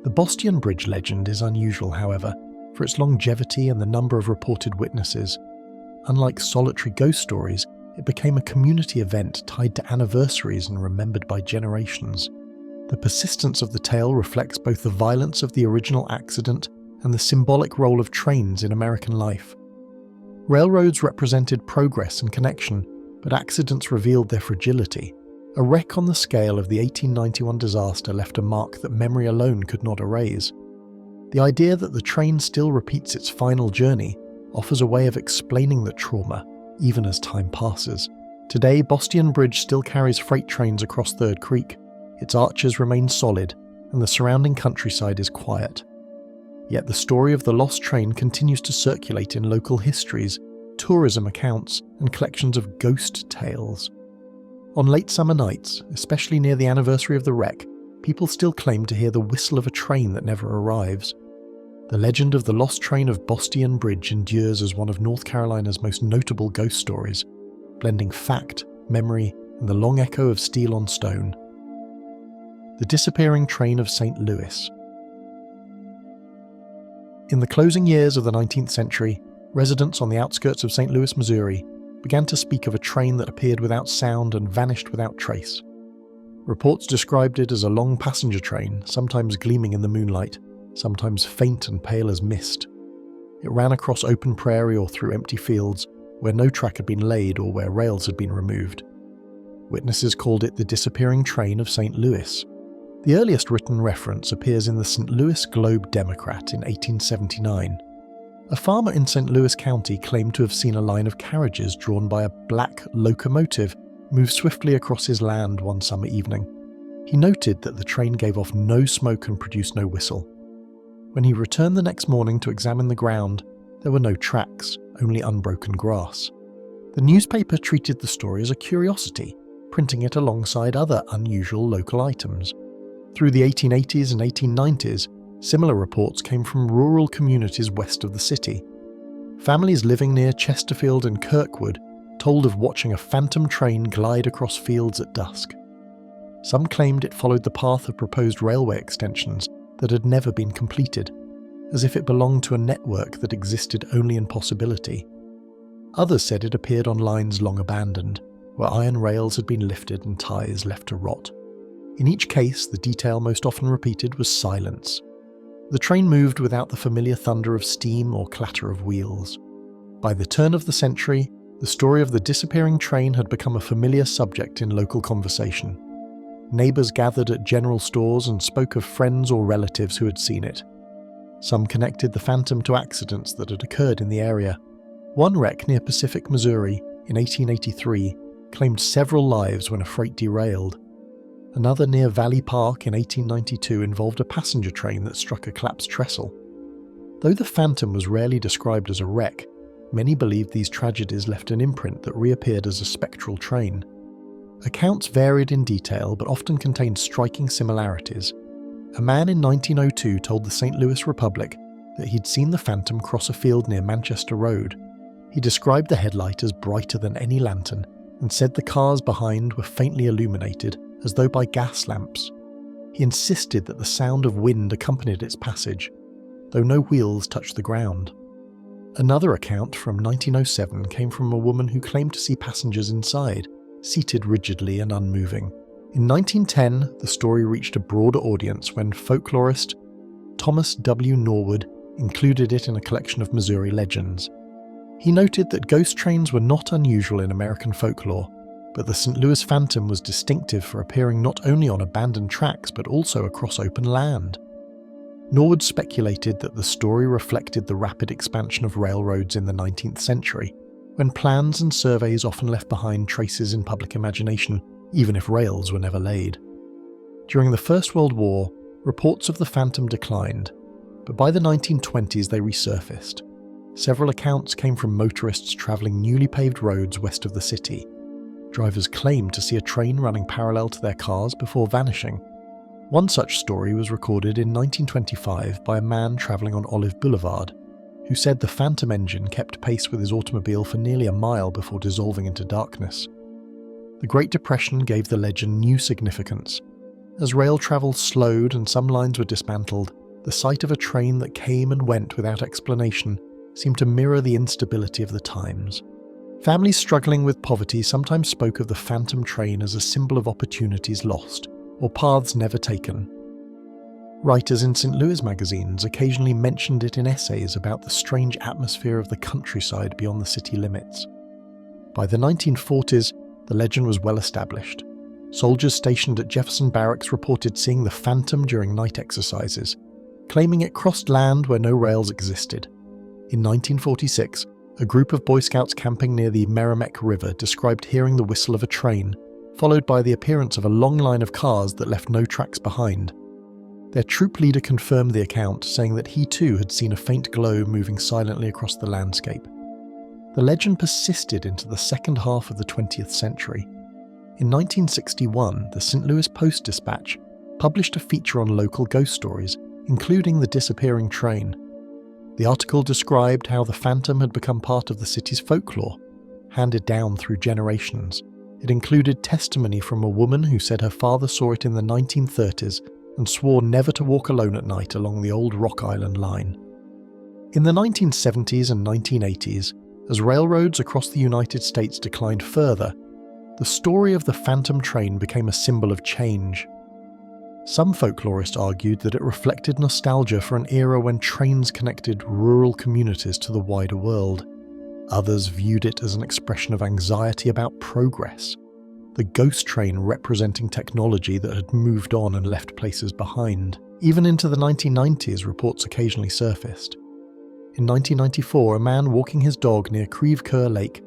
The Bostian Bridge legend is unusual, however, for its longevity and the number of reported witnesses. Unlike solitary ghost stories, it became a community event tied to anniversaries and remembered by generations. The persistence of the tale reflects both the violence of the original accident and the symbolic role of trains in American life. Railroads represented progress and connection, but accidents revealed their fragility. A wreck on the scale of the 1891 disaster left a mark that memory alone could not erase. The idea that the train still repeats its final journey offers a way of explaining the trauma, even as time passes. Today, Bostian Bridge still carries freight trains across Third Creek. Its arches remain solid, and the surrounding countryside is quiet. Yet the story of the lost train continues to circulate in local histories, tourism accounts, and collections of ghost tales. On late summer nights, especially near the anniversary of the wreck, people still claim to hear the whistle of a train that never arrives. The legend of the lost train of Bostian Bridge endures as one of North Carolina's most notable ghost stories, blending fact, memory, and the long echo of steel on stone. The disappearing train of St. Louis. In the closing years of the 19th century, residents on the outskirts of St. Louis, Missouri, began to speak of a train that appeared without sound and vanished without trace. Reports described it as a long passenger train, sometimes gleaming in the moonlight, sometimes faint and pale as mist. It ran across open prairie or through empty fields where no track had been laid or where rails had been removed. Witnesses called it the disappearing train of St. Louis. The earliest written reference appears in the St. Louis Globe-Democrat in 1879. A farmer in St. Louis County claimed to have seen a line of carriages drawn by a black locomotive move swiftly across his land one summer evening. He noted that the train gave off no smoke and produced no whistle. When he returned the next morning to examine the ground, there were no tracks, only unbroken grass. The newspaper treated the story as a curiosity, printing it alongside other unusual local items. Through the 1880s and 1890s, similar reports came from rural communities west of the city. Families living near Chesterfield and Kirkwood told of watching a phantom train glide across fields at dusk. Some claimed it followed the path of proposed railway extensions that had never been completed, as if it belonged to a network that existed only in possibility. Others said it appeared on lines long abandoned, where iron rails had been lifted and ties left to rot. In each case, the detail most often repeated was silence. The train moved without the familiar thunder of steam or clatter of wheels. By the turn of the century, the story of the disappearing train had become a familiar subject in local conversation. Neighbours gathered at general stores and spoke of friends or relatives who had seen it. Some connected the phantom to accidents that had occurred in the area. One wreck near Pacific, Missouri, in 1883, claimed several lives when a freight derailed. Another near Valley Park in 1892 involved a passenger train that struck a collapsed trestle. Though the phantom was rarely described as a wreck, many believed these tragedies left an imprint that reappeared as a spectral train. Accounts varied in detail but often contained striking similarities. A man in 1902 told the St. Louis Republic that he'd seen the phantom cross a field near Manchester Road. He described the headlight as brighter than any lantern and said the cars behind were faintly illuminated, as though by gas lamps. He insisted that the sound of wind accompanied its passage, though no wheels touched the ground. Another account from 1907 came from a woman who claimed to see passengers inside, seated rigidly and unmoving. In 1910, the story reached a broader audience when folklorist Thomas W. Norwood included it in a collection of Missouri legends. He noted that ghost trains were not unusual in American folklore, but the St. Louis Phantom was distinctive for appearing not only on abandoned tracks but also across open land. Norwood speculated that the story reflected the rapid expansion of railroads in the 19th century, when plans and surveys often left behind traces in public imagination, even if rails were never laid. During the First World War, reports of the Phantom declined, but by the 1920s they resurfaced. Several accounts came from motorists travelling newly paved roads west of the city. Drivers claimed to see a train running parallel to their cars before vanishing. One such story was recorded in 1925 by a man travelling on Olive Boulevard, who said the phantom engine kept pace with his automobile for nearly a mile before dissolving into darkness. The Great Depression gave the legend new significance. As rail travel slowed and some lines were dismantled, the sight of a train that came and went without explanation seemed to mirror the instability of the times. Families struggling with poverty sometimes spoke of the phantom train as a symbol of opportunities lost, or paths never taken. Writers in St. Louis magazines occasionally mentioned it in essays about the strange atmosphere of the countryside beyond the city limits. By the 1940s, the legend was well established. Soldiers stationed at Jefferson Barracks reported seeing the phantom during night exercises, claiming it crossed land where no rails existed. In 1946, a group of Boy Scouts camping near the Merrimack River described hearing the whistle of a train, followed by the appearance of a long line of cars that left no tracks behind. Their troop leader confirmed the account, saying that he too had seen a faint glow moving silently across the landscape. The legend persisted into the second half of the 20th century. In 1961, the St. Louis Post-Dispatch published a feature on local ghost stories, including the disappearing train. The article described how the phantom had become part of the city's folklore, handed down through generations. It included testimony from a woman who said her father saw it in the 1930s and swore never to walk alone at night along the old Rock Island line. In the 1970s and 1980s, as railroads across the United States declined further, the story of the phantom train became a symbol of change. Some folklorists argued that it reflected nostalgia for an era when trains connected rural communities to the wider world. Others viewed it as an expression of anxiety about progress, the ghost train representing technology that had moved on and left places behind. Even into the 1990s, reports occasionally surfaced. In 1994, a man walking his dog near Creve Coeur Lake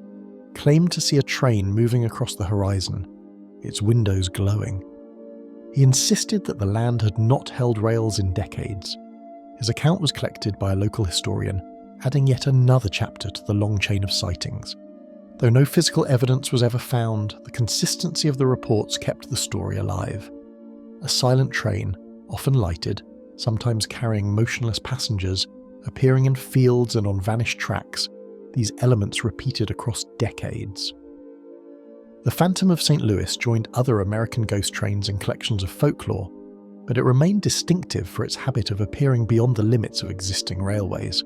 claimed to see a train moving across the horizon, its windows glowing. He insisted that the land had not held rails in decades. His account was collected by a local historian, adding yet another chapter to the long chain of sightings. Though no physical evidence was ever found, the consistency of the reports kept the story alive. A silent train, often lighted, sometimes carrying motionless passengers, appearing in fields and on vanished tracks, these elements repeated across decades. The Phantom of St. Louis joined other American ghost trains in collections of folklore, but it remained distinctive for its habit of appearing beyond the limits of existing railways.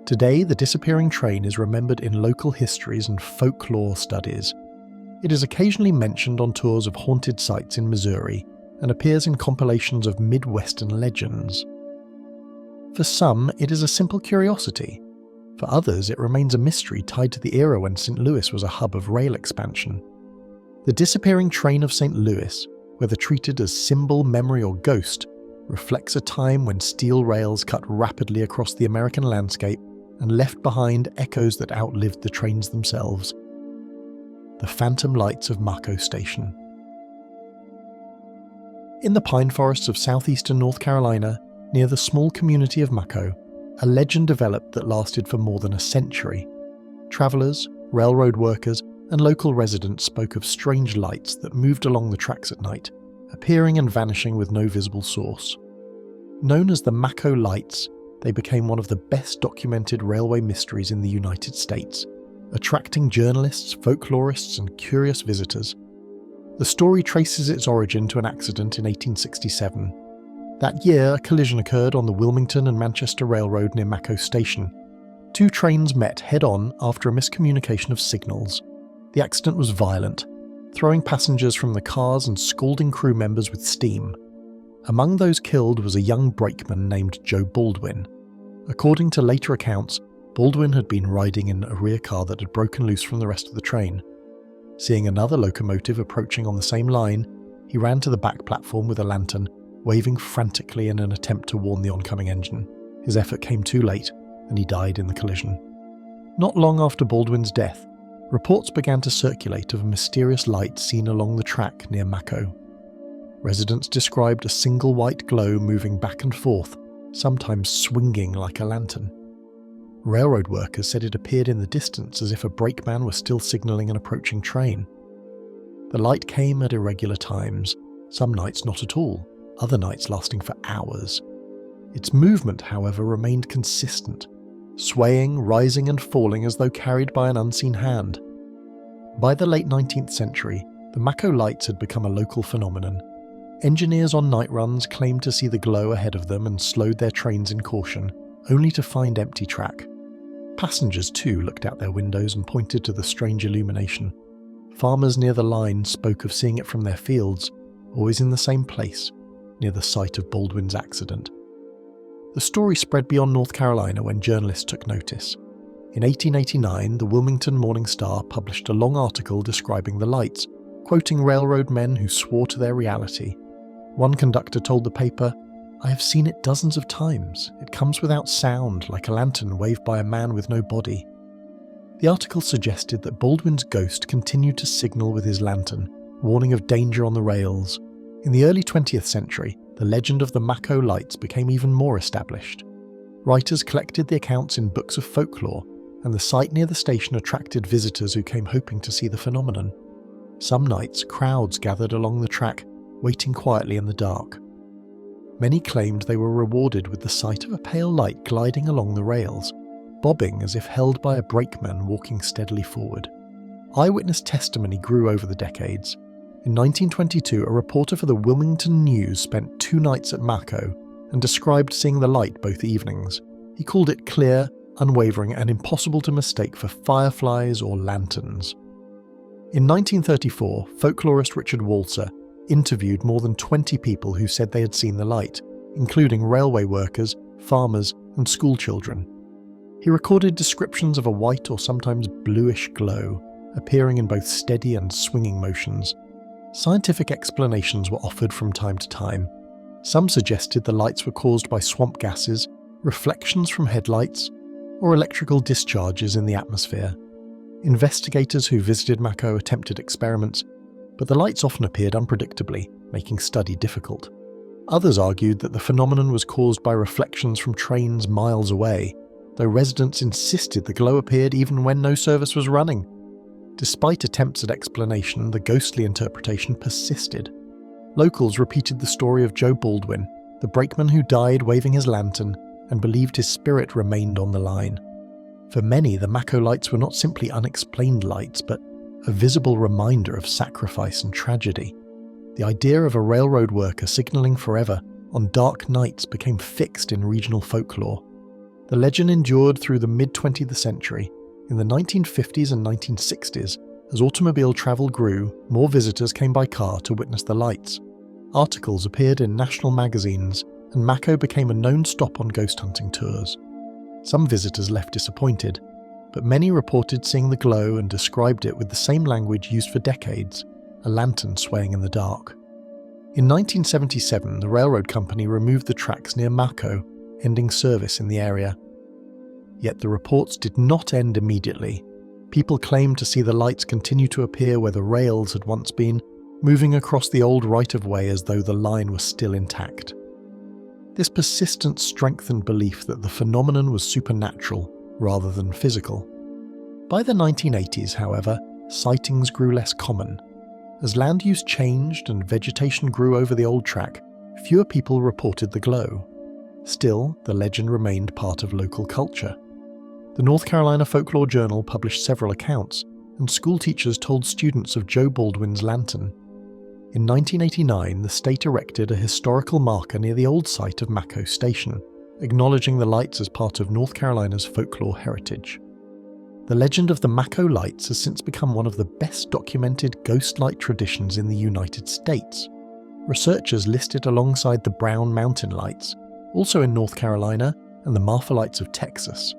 Today, the disappearing train is remembered in local histories and folklore studies. It is occasionally mentioned on tours of haunted sites in Missouri and appears in compilations of Midwestern legends. For some, it is a simple curiosity. For others, it remains a mystery tied to the era when St. Louis was a hub of rail expansion. The disappearing train of St. Louis, whether treated as symbol, memory, or ghost, reflects a time when steel rails cut rapidly across the American landscape and left behind echoes that outlived the trains themselves. The phantom lights of Maco Station. In the pine forests of southeastern North Carolina, near the small community of Maco, a legend developed that lasted for more than a century. Travellers, railroad workers, and local residents spoke of strange lights that moved along the tracks at night, appearing and vanishing with no visible source. Known as the Maco Lights, they became one of the best documented railway mysteries in the United States, attracting journalists, folklorists, and curious visitors. The story traces its origin to an accident in 1867. That year, a collision occurred on the Wilmington and Manchester Railroad near Maco Station. Two trains met head-on after a miscommunication of signals. The accident was violent, throwing passengers from the cars and scalding crew members with steam. Among those killed was a young brakeman named Joe Baldwin. According to later accounts, Baldwin had been riding in a rear car that had broken loose from the rest of the train. Seeing another locomotive approaching on the same line, he ran to the back platform with a lantern, waving frantically in an attempt to warn the oncoming engine. His effort came too late, and he died in the collision. Not long after Baldwin's death, reports began to circulate of a mysterious light seen along the track near Maco. Residents described a single white glow moving back and forth, sometimes swinging like a lantern. Railroad workers said it appeared in the distance as if a brakeman was still signalling an approaching train. The light came at irregular times, some nights not at all, other nights lasting for hours. Its movement, however, remained consistent, swaying, rising and falling as though carried by an unseen hand. By the late 19th century, the Maco lights had become a local phenomenon. Engineers on night runs claimed to see the glow ahead of them and slowed their trains in caution, only to find empty track. Passengers too looked out their windows and pointed to the strange illumination. Farmers near the line spoke of seeing it from their fields, always in the same place, near the site of Baldwin's accident. The story spread beyond North Carolina when journalists took notice. In 1889, the Wilmington Morning Star published a long article describing the lights, quoting railroad men who swore to their reality. One conductor told the paper, "I have seen it dozens of times. It comes without sound, like a lantern waved by a man with no body." The article suggested that Baldwin's ghost continued to signal with his lantern, warning of danger on the rails. In the early 20th century, the legend of the Maco lights became even more established. Writers collected the accounts in books of folklore, and the site near the station attracted visitors who came hoping to see the phenomenon. Some nights, crowds gathered along the track, waiting quietly in the dark. Many claimed they were rewarded with the sight of a pale light gliding along the rails, bobbing as if held by a brakeman walking steadily forward. Eyewitness testimony grew over the decades. In 1922, a reporter for the Wilmington News spent 2 nights at Maco and described seeing the light both evenings. He called it clear, unwavering, and impossible to mistake for fireflies or lanterns. In 1934, folklorist Richard Walser interviewed more than 20 people who said they had seen the light, including railway workers, farmers, and schoolchildren. He recorded descriptions of a white or sometimes bluish glow, appearing in both steady and swinging motions. Scientific explanations were offered from time to time. Some suggested the lights were caused by swamp gases, reflections from headlights, or electrical discharges in the atmosphere. Investigators who visited Maco attempted experiments, but the lights often appeared unpredictably, making study difficult. Others argued that the phenomenon was caused by reflections from trains miles away, though residents insisted the glow appeared even when no service was running. Despite attempts at explanation, the ghostly interpretation persisted. Locals repeated the story of Joe Baldwin, the brakeman who died waving his lantern, and believed his spirit remained on the line. For many, the Maco lights were not simply unexplained lights, but a visible reminder of sacrifice and tragedy. The idea of a railroad worker signalling forever on dark nights became fixed in regional folklore. The legend endured through the mid-20th century. In the 1950s and 1960s, as automobile travel grew, more visitors came by car to witness the lights. Articles appeared in national magazines, and Maco became a known stop on ghost hunting tours. Some visitors left disappointed, but many reported seeing the glow and described it with the same language used for decades, a lantern swaying in the dark. In 1977, the railroad company removed the tracks near Maco, ending service in the area. Yet the reports did not end immediately. People claimed to see the lights continue to appear where the rails had once been, moving across the old right-of-way as though the line was still intact. This persistence strengthened belief that the phenomenon was supernatural rather than physical. By the 1980s, however, sightings grew less common. As land use changed and vegetation grew over the old track, fewer people reported the glow. Still, the legend remained part of local culture. The North Carolina Folklore Journal published several accounts, and school teachers told students of Joe Baldwin's lantern. In 1989, the state erected a historical marker near the old site of Maco Station, acknowledging the lights as part of North Carolina's folklore heritage. The legend of the Maco lights has since become one of the best documented ghost light traditions in the United States. Researchers list it alongside the Brown Mountain lights, also in North Carolina, and the Marfa lights of Texas.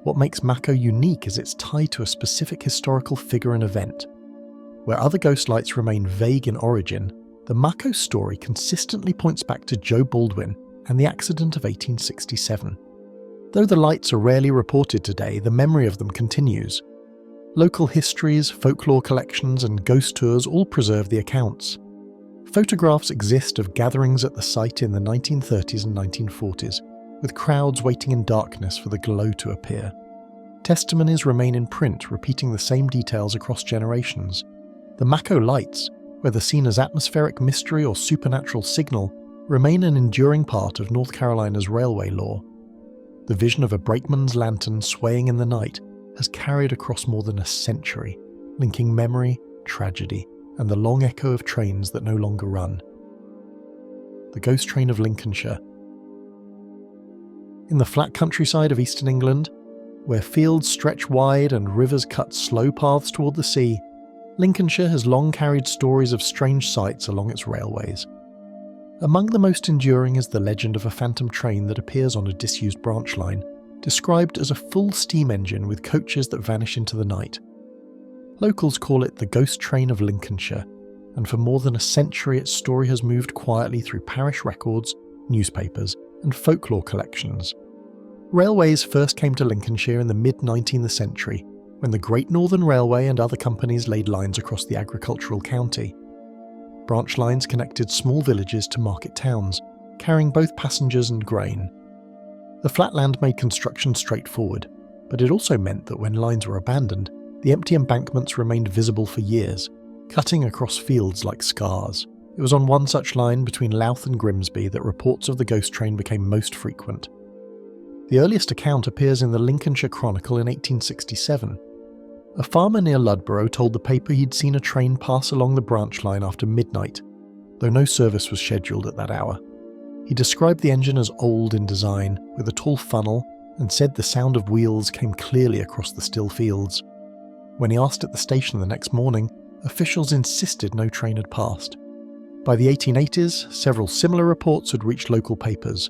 What makes Maco unique is its tie to a specific historical figure and event. Where other ghost lights remain vague in origin, the Maco story consistently points back to Joe Baldwin and the accident of 1867. Though the lights are rarely reported today, the memory of them continues. Local histories, folklore collections, and ghost tours all preserve the accounts. Photographs exist of gatherings at the site in the 1930s and 1940s, with crowds waiting in darkness for the glow to appear. Testimonies remain in print, repeating the same details across generations. The Maco lights, whether seen as atmospheric mystery or supernatural signal, remain an enduring part of North Carolina's railway lore. The vision of a brakeman's lantern swaying in the night has carried across more than a century, linking memory, tragedy, and the long echo of trains that no longer run. The Ghost Train of Lincolnshire. In the flat countryside of eastern England, where fields stretch wide and rivers cut slow paths toward the sea, Lincolnshire has long carried stories of strange sights along its railways. Among the most enduring is the legend of a phantom train that appears on a disused branch line, described as a full steam engine with coaches that vanish into the night. Locals call it the Ghost Train of Lincolnshire, and for more than a century its story has moved quietly through parish records, newspapers, and folklore collections. Railways first came to Lincolnshire in the mid-19th century, when the Great Northern Railway and other companies laid lines across the agricultural county. branch lines connected small villages to market towns, carrying both passengers and grain. The flatland made construction straightforward, but it also meant that when lines were abandoned, the empty embankments remained visible for years, cutting across fields like scars. It was on one such line between Louth and Grimsby that reports of the ghost train became most frequent. The earliest account appears in the Lincolnshire Chronicle in 1867. A farmer near Ludborough told the paper he'd seen a train pass along the branch line after midnight, though no service was scheduled at that hour. He described the engine as old in design, with a tall funnel, and said the sound of wheels came clearly across the still fields. When he asked at the station the next morning, officials insisted no train had passed. By the 1880s, several similar reports had reached local papers.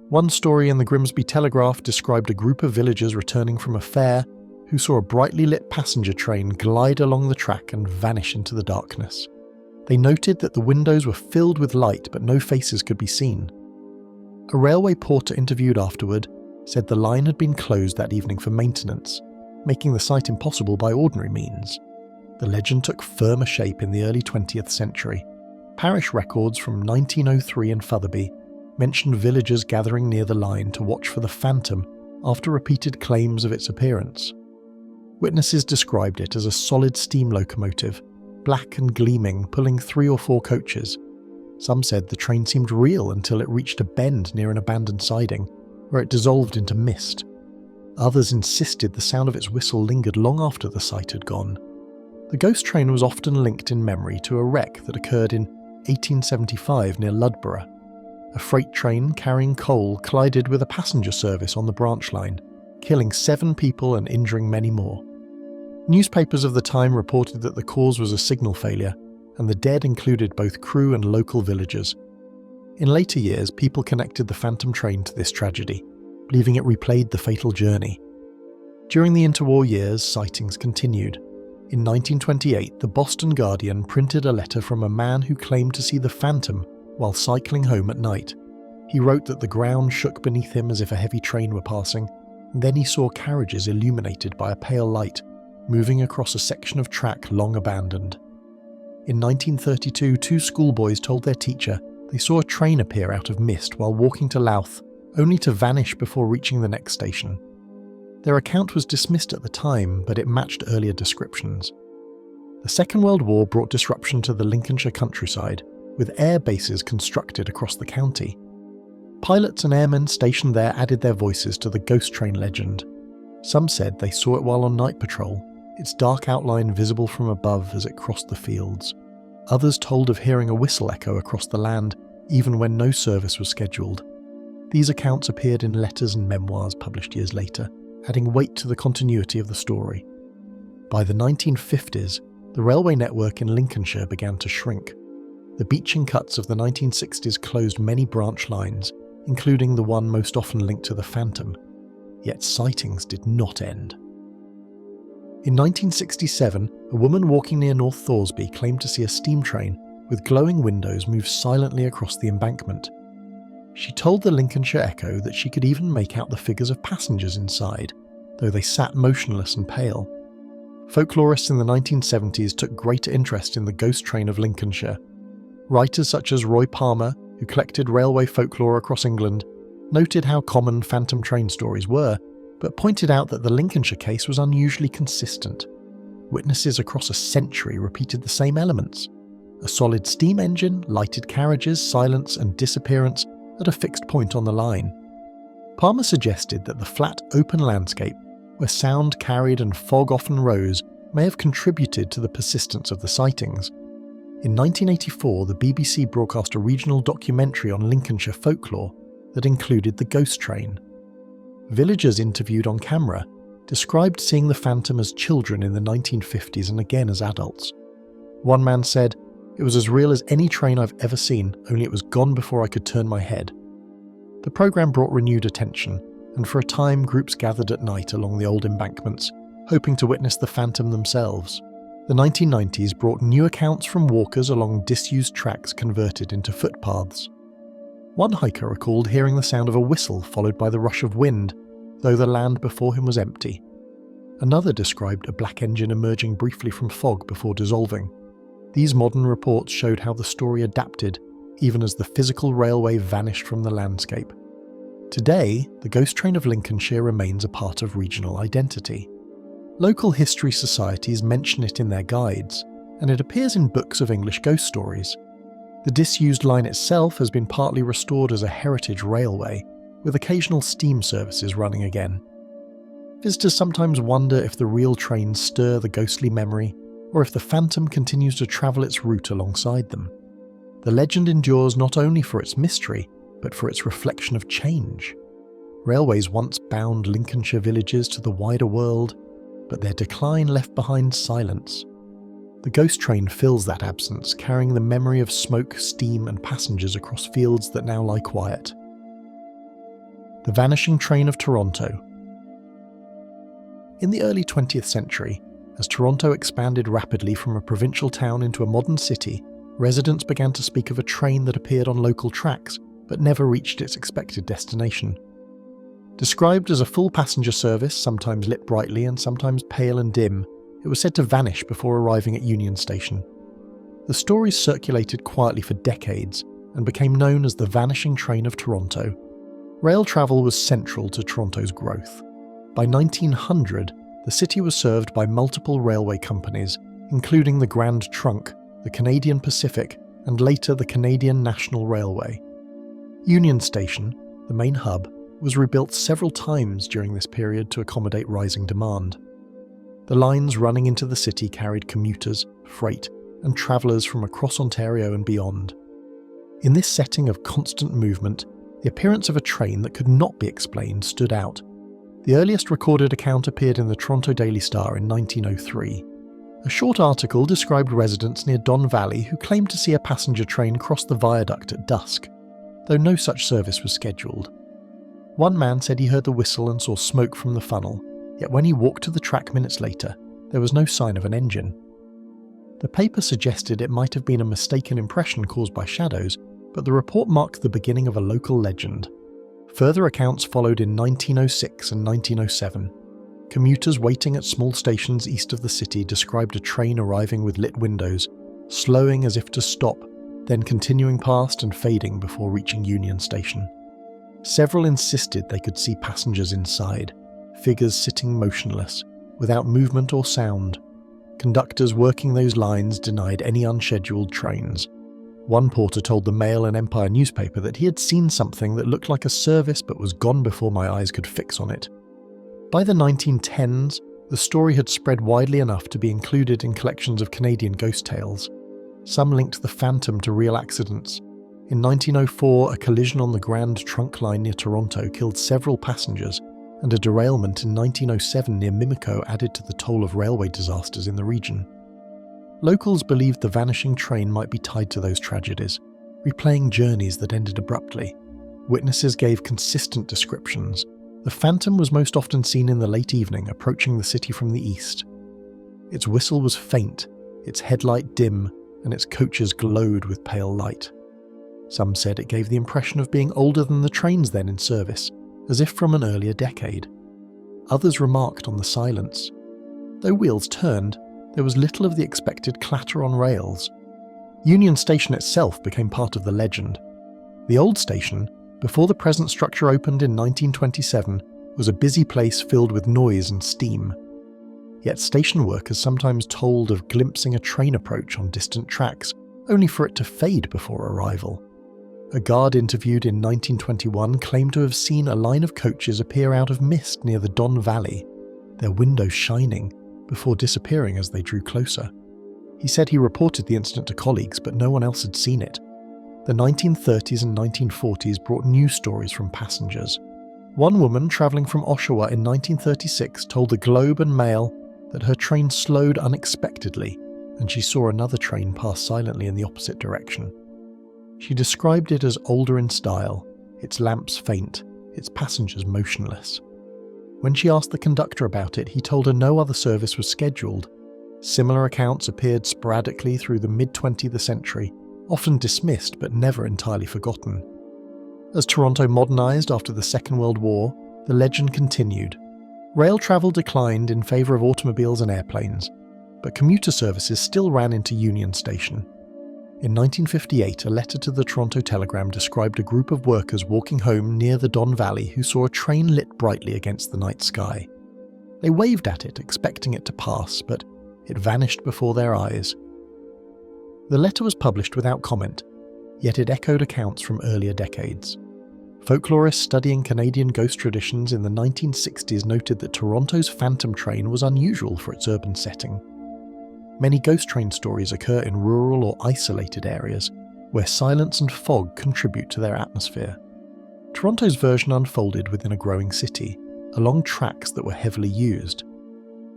One story in the Grimsby Telegraph described a group of villagers returning from a fair who saw a brightly lit passenger train glide along the track and vanish into the darkness. They noted that the windows were filled with light but no faces could be seen. A railway porter interviewed afterward said the line had been closed that evening for maintenance, making the sight impossible by ordinary means. The legend took firmer shape in the early 20th century. Parish records from 1903 in Fotherby mentioned villagers gathering near the line to watch for the phantom after repeated claims of its appearance. Witnesses described it as a solid steam locomotive, black and gleaming, pulling 3 or 4 coaches. Some said the train seemed real until it reached a bend near an abandoned siding, where it dissolved into mist. Others insisted the sound of its whistle lingered long after the sight had gone. The ghost train was often linked in memory to a wreck that occurred in 1875 near Ludborough. A freight train carrying coal collided with a passenger service on the branch line, killing 7 people and injuring many more. Newspapers of the time reported that the cause was a signal failure, and the dead included both crew and local villagers. In later years, people connected the phantom train to this tragedy, believing it replayed the fatal journey. During the interwar years, sightings continued. In 1928, the Boston Guardian printed a letter from a man who claimed to see the phantom while cycling home at night. He wrote that the ground shook beneath him as if a heavy train were passing, and then he saw carriages illuminated by a pale light, moving across a section of track long abandoned. In 1932, 2 schoolboys told their teacher they saw a train appear out of mist while walking to Louth, only to vanish before reaching the next station. Their account was dismissed at the time, but it matched earlier descriptions. The Second World War brought disruption to the Lincolnshire countryside, with air bases constructed across the county. Pilots and airmen stationed there added their voices to the ghost train legend. Some said they saw it while on night patrol, its dark outline visible from above as it crossed the fields. Others told of hearing a whistle echo across the land, even when no service was scheduled. These accounts appeared in letters and memoirs published years later, adding weight to the continuity of the story. By the 1950s, the railway network in Lincolnshire began to shrink. The beaching cuts of the 1960s closed many branch lines, including the one most often linked to the phantom. Yet sightings did not end. In 1967, a woman walking near North Thoresby claimed to see a steam train with glowing windows move silently across the embankment. She told the Lincolnshire Echo that she could even make out the figures of passengers inside, though they sat motionless and pale. Folklorists in the 1970s took greater interest in the ghost train of Lincolnshire. Writers such as Roy Palmer, who collected railway folklore across England, noted how common phantom train stories were, but pointed out that the Lincolnshire case was unusually consistent. Witnesses across a century repeated the same elements: a solid steam engine, lighted carriages, silence and disappearance at a fixed point on the line. Palmer suggested that the flat, open landscape, where sound carried and fog often rose, may have contributed to the persistence of the sightings. In 1984, the BBC broadcast a regional documentary on Lincolnshire folklore that included the ghost train. Villagers interviewed on camera described seeing the phantom as children in the 1950s and again as adults. One man said, "It was as real as any train I've ever seen, only it was gone before I could turn my head." The programme brought renewed attention, and for a time groups gathered at night along the old embankments, hoping to witness the phantom themselves. The 1990s brought new accounts from walkers along disused tracks converted into footpaths. One hiker recalled hearing the sound of a whistle followed by the rush of wind, though the land before him was empty. Another described a black engine emerging briefly from fog before dissolving. These modern reports showed how the story adapted, even as the physical railway vanished from the landscape. Today, the ghost train of Lincolnshire remains a part of regional identity. Local history societies mention it in their guides, and it appears in books of English ghost stories. The disused line itself has been partly restored as a heritage railway, with occasional steam services running again. Visitors sometimes wonder if the real trains stir the ghostly memory, or if the phantom continues to travel its route alongside them. The legend endures not only for its mystery, but for its reflection of change. Railways once bound Lincolnshire villages to the wider world, but their decline left behind silence. The ghost train fills that absence, carrying the memory of smoke, steam, and passengers across fields that now lie quiet. The Vanishing Train of Toronto. In the early 20th century, as Toronto expanded rapidly from a provincial town into a modern city, residents began to speak of a train that appeared on local tracks but never reached its expected destination. Described as a full passenger service, sometimes lit brightly and sometimes pale and dim, it was said to vanish before arriving at Union Station. The stories circulated quietly for decades and became known as the Vanishing Train of Toronto. Rail travel was central to Toronto's growth. By 1900, the city was served by multiple railway companies, including the Grand Trunk, the Canadian Pacific, and later the Canadian National Railway. Union Station, the main hub, was rebuilt several times during this period to accommodate rising demand. The lines running into the city carried commuters, freight, and travellers from across Ontario and beyond. In this setting of constant movement, the appearance of a train that could not be explained stood out. The earliest recorded account appeared in the Toronto Daily Star in 1903. A short article described residents near Don Valley who claimed to see a passenger train cross the viaduct at dusk, though no such service was scheduled. One man said he heard the whistle and saw smoke from the funnel, yet when he walked to the track minutes later, there was no sign of an engine. The paper suggested it might have been a mistaken impression caused by shadows, but the report marked the beginning of a local legend. Further accounts followed in 1906 and 1907. Commuters waiting at small stations east of the city described a train arriving with lit windows, slowing as if to stop, then continuing past and fading before reaching Union Station. Several insisted they could see passengers inside, figures sitting motionless, without movement or sound. Conductors working those lines denied any unscheduled trains. One porter told the Mail and Empire newspaper that he had seen something that looked like a service but was gone before my eyes could fix on it. By the 1910s, the story had spread widely enough to be included in collections of Canadian ghost tales. Some linked the phantom to real accidents. In 1904, a collision on the Grand Trunk line near Toronto killed several passengers, and a derailment in 1907 near Maco added to the toll of railway disasters in the region. Locals believed the vanishing train might be tied to those tragedies, replaying journeys that ended abruptly. Witnesses gave consistent descriptions. The phantom was most often seen in the late evening, approaching the city from the east. Its whistle was faint, its headlight dim, and its coaches glowed with pale light. Some said it gave the impression of being older than the trains then in service, as if from an earlier decade. Others remarked on the silence. Though wheels turned, there was little of the expected clatter on rails. Union Station itself became part of the legend. The old station, before the present structure opened in 1927, was a busy place filled with noise and steam. Yet station workers sometimes told of glimpsing a train approach on distant tracks, only for it to fade before arrival. A guard interviewed in 1921 claimed to have seen a line of coaches appear out of mist near the Don Valley, their windows shining, before disappearing as they drew closer. He said he reported the incident to colleagues, but no one else had seen it. The 1930s and 1940s brought news stories from passengers. One woman travelling from Oshawa in 1936 told the Globe and Mail that her train slowed unexpectedly, and she saw another train pass silently in the opposite direction. She described it as older in style, its lamps faint, its passengers motionless. When she asked the conductor about it, he told her no other service was scheduled. Similar accounts appeared sporadically through the mid-20th century, often dismissed but never entirely forgotten. As Toronto modernised after the Second World War, the legend continued. Rail travel declined in favour of automobiles and airplanes. but commuter services still ran into Union Station. In 1958, a letter to the Toronto Telegram described a group of workers walking home near the Don Valley who saw a train lit brightly against the night sky. They waved at it, expecting it to pass, but it vanished before their eyes. The letter was published without comment, yet it echoed accounts from earlier decades. Folklorists studying Canadian ghost traditions in the 1960s noted that Toronto's phantom train was unusual for its urban setting. Many ghost train stories occur in rural or isolated areas, where silence and fog contribute to their atmosphere. Toronto's version unfolded within a growing city, along tracks that were heavily used.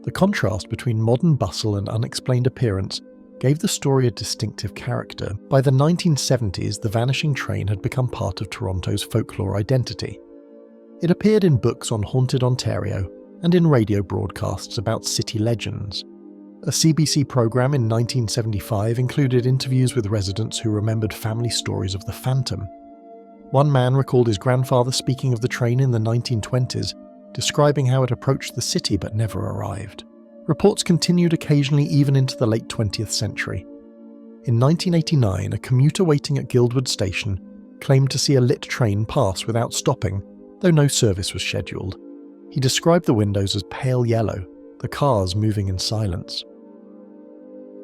The contrast between modern bustle and unexplained appearance gave the story a distinctive character. By the 1970s, the vanishing train had become part of Toronto's folklore identity. It appeared in books on haunted Ontario and in radio broadcasts about city legends. A CBC program in 1975 included interviews with residents who remembered family stories of the phantom. One man recalled his grandfather speaking of the train in the 1920s, describing how it approached the city but never arrived. Reports continued occasionally even into the late 20th century. In 1989, a commuter waiting at Guildwood Station claimed to see a lit train pass without stopping, though no service was scheduled. He described the windows as pale yellow, the cars moving in silence.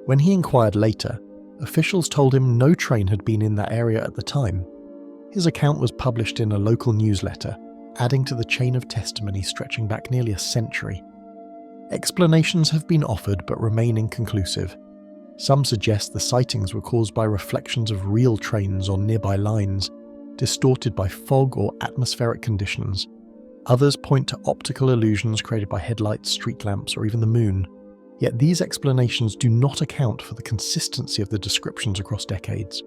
When he inquired later, officials told him no train had been in that area at the time. His account was published in a local newsletter, adding to the chain of testimony stretching back nearly a century. Explanations have been offered but remain inconclusive. Some suggest the sightings were caused by reflections of real trains on nearby lines, distorted by fog or atmospheric conditions. Others point to optical illusions created by headlights, street lamps, or even the moon. Yet these explanations do not account for the consistency of the descriptions across decades.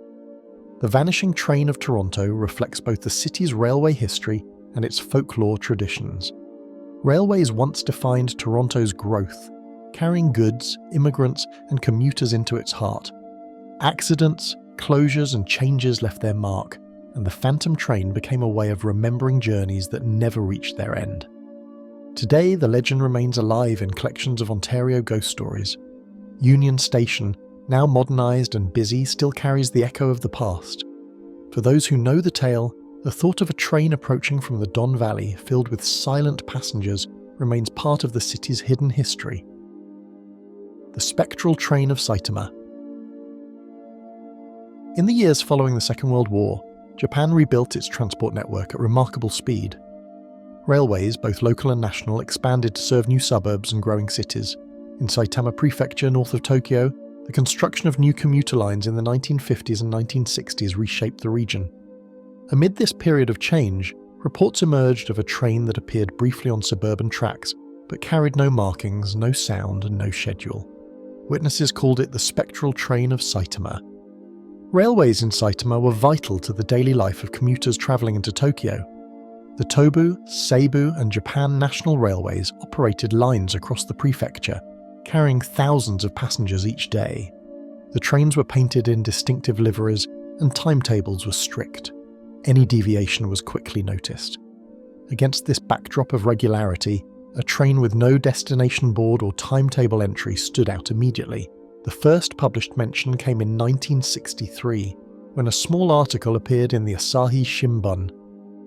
The vanishing train of Toronto reflects both the city's railway history and its folklore traditions. Railways once defined Toronto's growth, carrying goods, immigrants, and commuters into its heart. Accidents, closures, and changes left their mark, and the phantom train became a way of remembering journeys that never reached their end. Today, the legend remains alive in collections of Ontario ghost stories. Union Station, now modernised and busy, still carries the echo of the past. For those who know the tale, the thought of a train approaching from the Don Valley filled with silent passengers remains part of the city's hidden history. The spectral train of Saitama. In the years following the Second World War, Japan rebuilt its transport network at remarkable speed. Railways, both local and national, expanded to serve new suburbs and growing cities. In Saitama Prefecture, north of Tokyo, the construction of new commuter lines in the 1950s and 1960s reshaped the region. Amid this period of change, reports emerged of a train that appeared briefly on suburban tracks, but carried no markings, no sound, and no schedule. Witnesses called it the spectral train of Saitama. Railways in Saitama were vital to the daily life of commuters travelling into Tokyo. The Tobu, Seibu, and Japan National Railways operated lines across the prefecture, carrying thousands of passengers each day. The trains were painted in distinctive liveries, and timetables were strict. Any deviation was quickly noticed. Against this backdrop of regularity, a train with no destination board or timetable entry stood out immediately. The first published mention came in 1963, when a small article appeared in the Asahi Shimbun.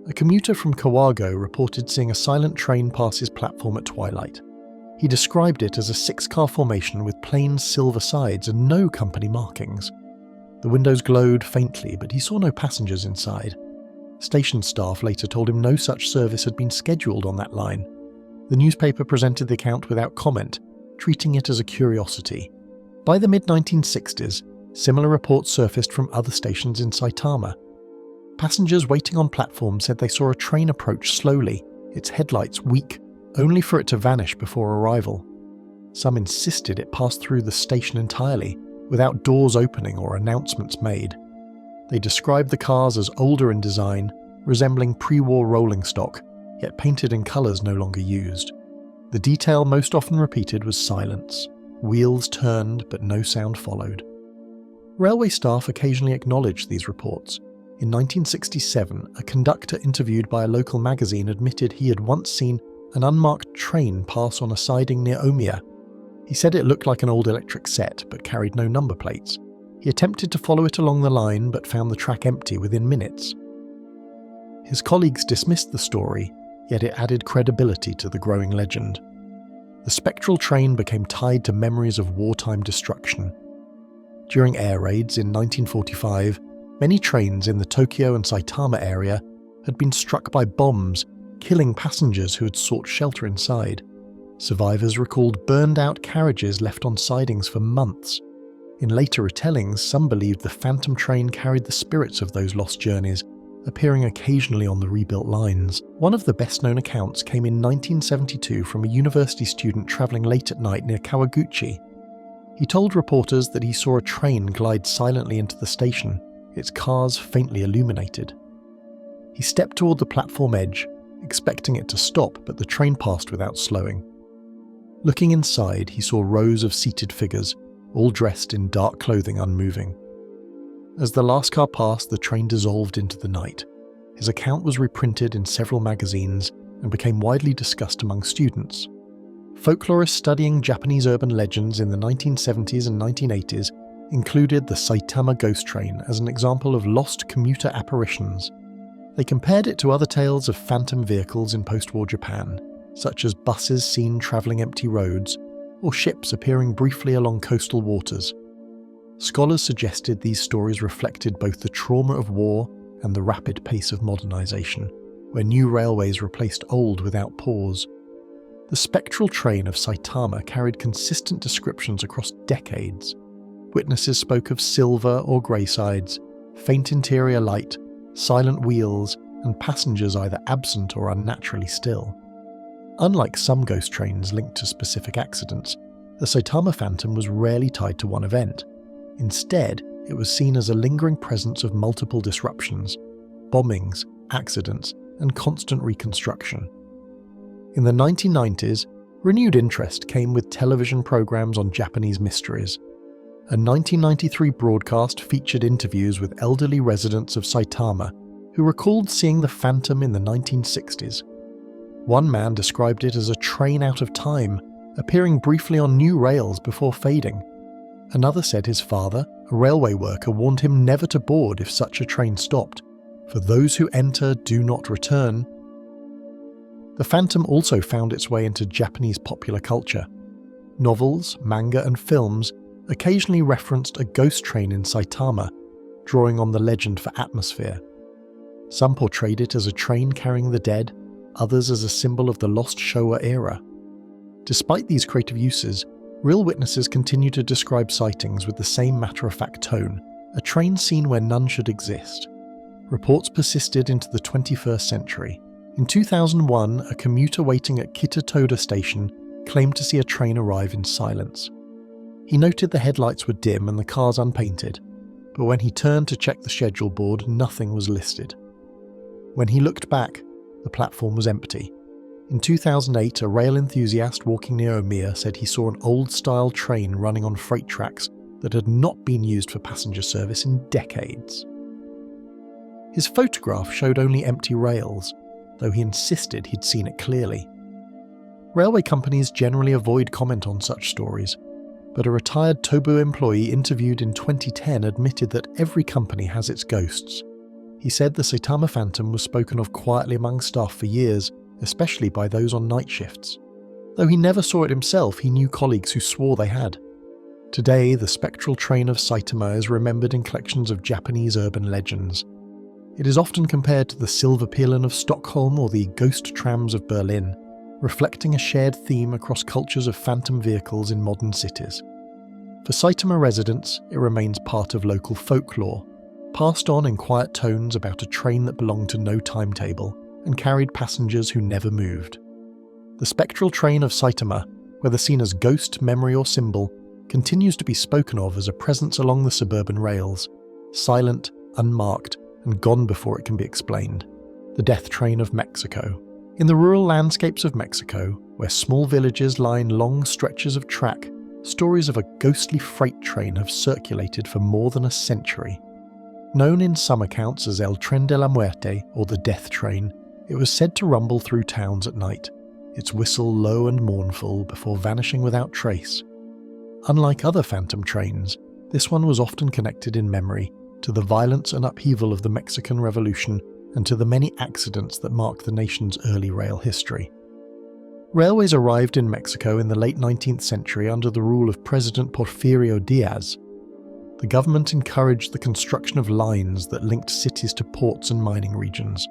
A commuter from Kawago reported seeing a silent train pass his platform at twilight. He described it as a 6-car formation with plain silver sides and no company markings. The windows glowed faintly, but he saw no passengers inside. Station staff later told him no such service had been scheduled on that line. The newspaper presented the account without comment, treating it as a curiosity. By the mid-1960s, similar reports surfaced from other stations in Saitama. Passengers waiting on platforms said they saw a train approach slowly, its headlights weak, only for it to vanish before arrival. Some insisted it passed through the station entirely, without doors opening or announcements made. They described the cars as older in design, resembling pre-war rolling stock, yet painted in colours no longer used. The detail most often repeated was silence. Wheels turned, but no sound followed. Railway staff occasionally acknowledged these reports. In 1967, a conductor interviewed by a local magazine admitted he had once seen an unmarked train pass on a siding near Omiya. He said it looked like an old electric set but carried no number plates. He attempted to follow it along the line but found the track empty within minutes. His colleagues dismissed the story, yet it added credibility to the growing legend. The spectral train became tied to memories of wartime destruction. During air raids in 1945, many trains in the Tokyo and Saitama area had been struck by bombs, killing passengers who had sought shelter inside. Survivors recalled burned-out carriages left on sidings for months. In later retellings, some believed the phantom train carried the spirits of those lost journeys, appearing occasionally on the rebuilt lines. One of the best-known accounts came in 1972 from a university student travelling late at night near Kawaguchi. He told reporters that he saw a train glide silently into the station, its cars faintly illuminated. He stepped toward the platform edge, expecting it to stop, but the train passed without slowing. Looking inside, he saw rows of seated figures, all dressed in dark clothing, unmoving. As the last car passed, the train dissolved into the night. His account was reprinted in several magazines and became widely discussed among students. Folklorists studying Japanese urban legends in the 1970s and 1980s included the Saitama ghost train as an example of lost commuter apparitions. They compared it to other tales of phantom vehicles in post-war Japan, such as buses seen travelling empty roads, or ships appearing briefly along coastal waters. Scholars suggested these stories reflected both the trauma of war and the rapid pace of modernisation, where new railways replaced old without pause. The spectral train of Saitama carried consistent descriptions across decades. Witnesses spoke of silver or grey sides, faint interior light, silent wheels, and passengers either absent or unnaturally still. Unlike some ghost trains linked to specific accidents, the Saitama Phantom was rarely tied to one event. Instead, it was seen as a lingering presence of multiple disruptions, bombings, accidents, and constant reconstruction. In the 1990s, renewed interest came with television programs on Japanese mysteries. A 1993 broadcast featured interviews with elderly residents of Saitama who recalled seeing the Phantom in the 1960s. One man described it as a train out of time, appearing briefly on new rails before fading. Another said his father, a railway worker, warned him never to board if such a train stopped. For those who enter do not return. The Phantom also found its way into Japanese popular culture. Novels, manga, and films occasionally referenced a ghost train in Saitama, drawing on the legend for atmosphere. Some portrayed it as a train carrying the dead, others as a symbol of the lost Showa era. Despite these creative uses, real witnesses continue to describe sightings with the same matter-of-fact tone, a train scene where none should exist. Reports persisted into the 21st century. In 2001, a commuter waiting at Kitatoda station claimed to see a train arrive in silence. He noted the headlights were dim and the cars unpainted, but when he turned to check the schedule board, nothing was listed. When he looked back, the platform was empty. In 2008, a rail enthusiast walking near Omiya said he saw an old-style train running on freight tracks that had not been used for passenger service in decades. His photograph showed only empty rails, though he insisted he'd seen it clearly. Railway companies generally avoid comment on such stories, but a retired Tobu employee interviewed in 2010 admitted that every company has its ghosts. He said the Saitama Phantom was spoken of quietly among staff for years, especially by those on night shifts. Though he never saw it himself, he knew colleagues who swore they had. Today, the spectral train of Saitama is remembered in collections of Japanese urban legends. It is often compared to the Silverpilen of Stockholm or the ghost trams of Berlin, reflecting a shared theme across cultures of phantom vehicles in modern cities. For Saitama residents, it remains part of local folklore, passed on in quiet tones about a train that belonged to no timetable and carried passengers who never moved. The spectral train of Saitama, whether seen as ghost, memory or symbol, continues to be spoken of as a presence along the suburban rails, silent, unmarked, and gone before it can be explained. The death train of Mexico. In the rural landscapes of Mexico, where small villages line long stretches of track, stories of a ghostly freight train have circulated for more than a century. Known in some accounts as El Tren de la Muerte, or the Death Train, it was said to rumble through towns at night, its whistle low and mournful before vanishing without trace. Unlike other phantom trains, this one was often connected in memory to the violence and upheaval of the Mexican Revolution and to the many accidents that marked the nation's early rail history. Railways arrived in Mexico in the late 19th century under the rule of President Porfirio Diaz. The government encouraged the construction of lines that linked cities to ports and mining regions.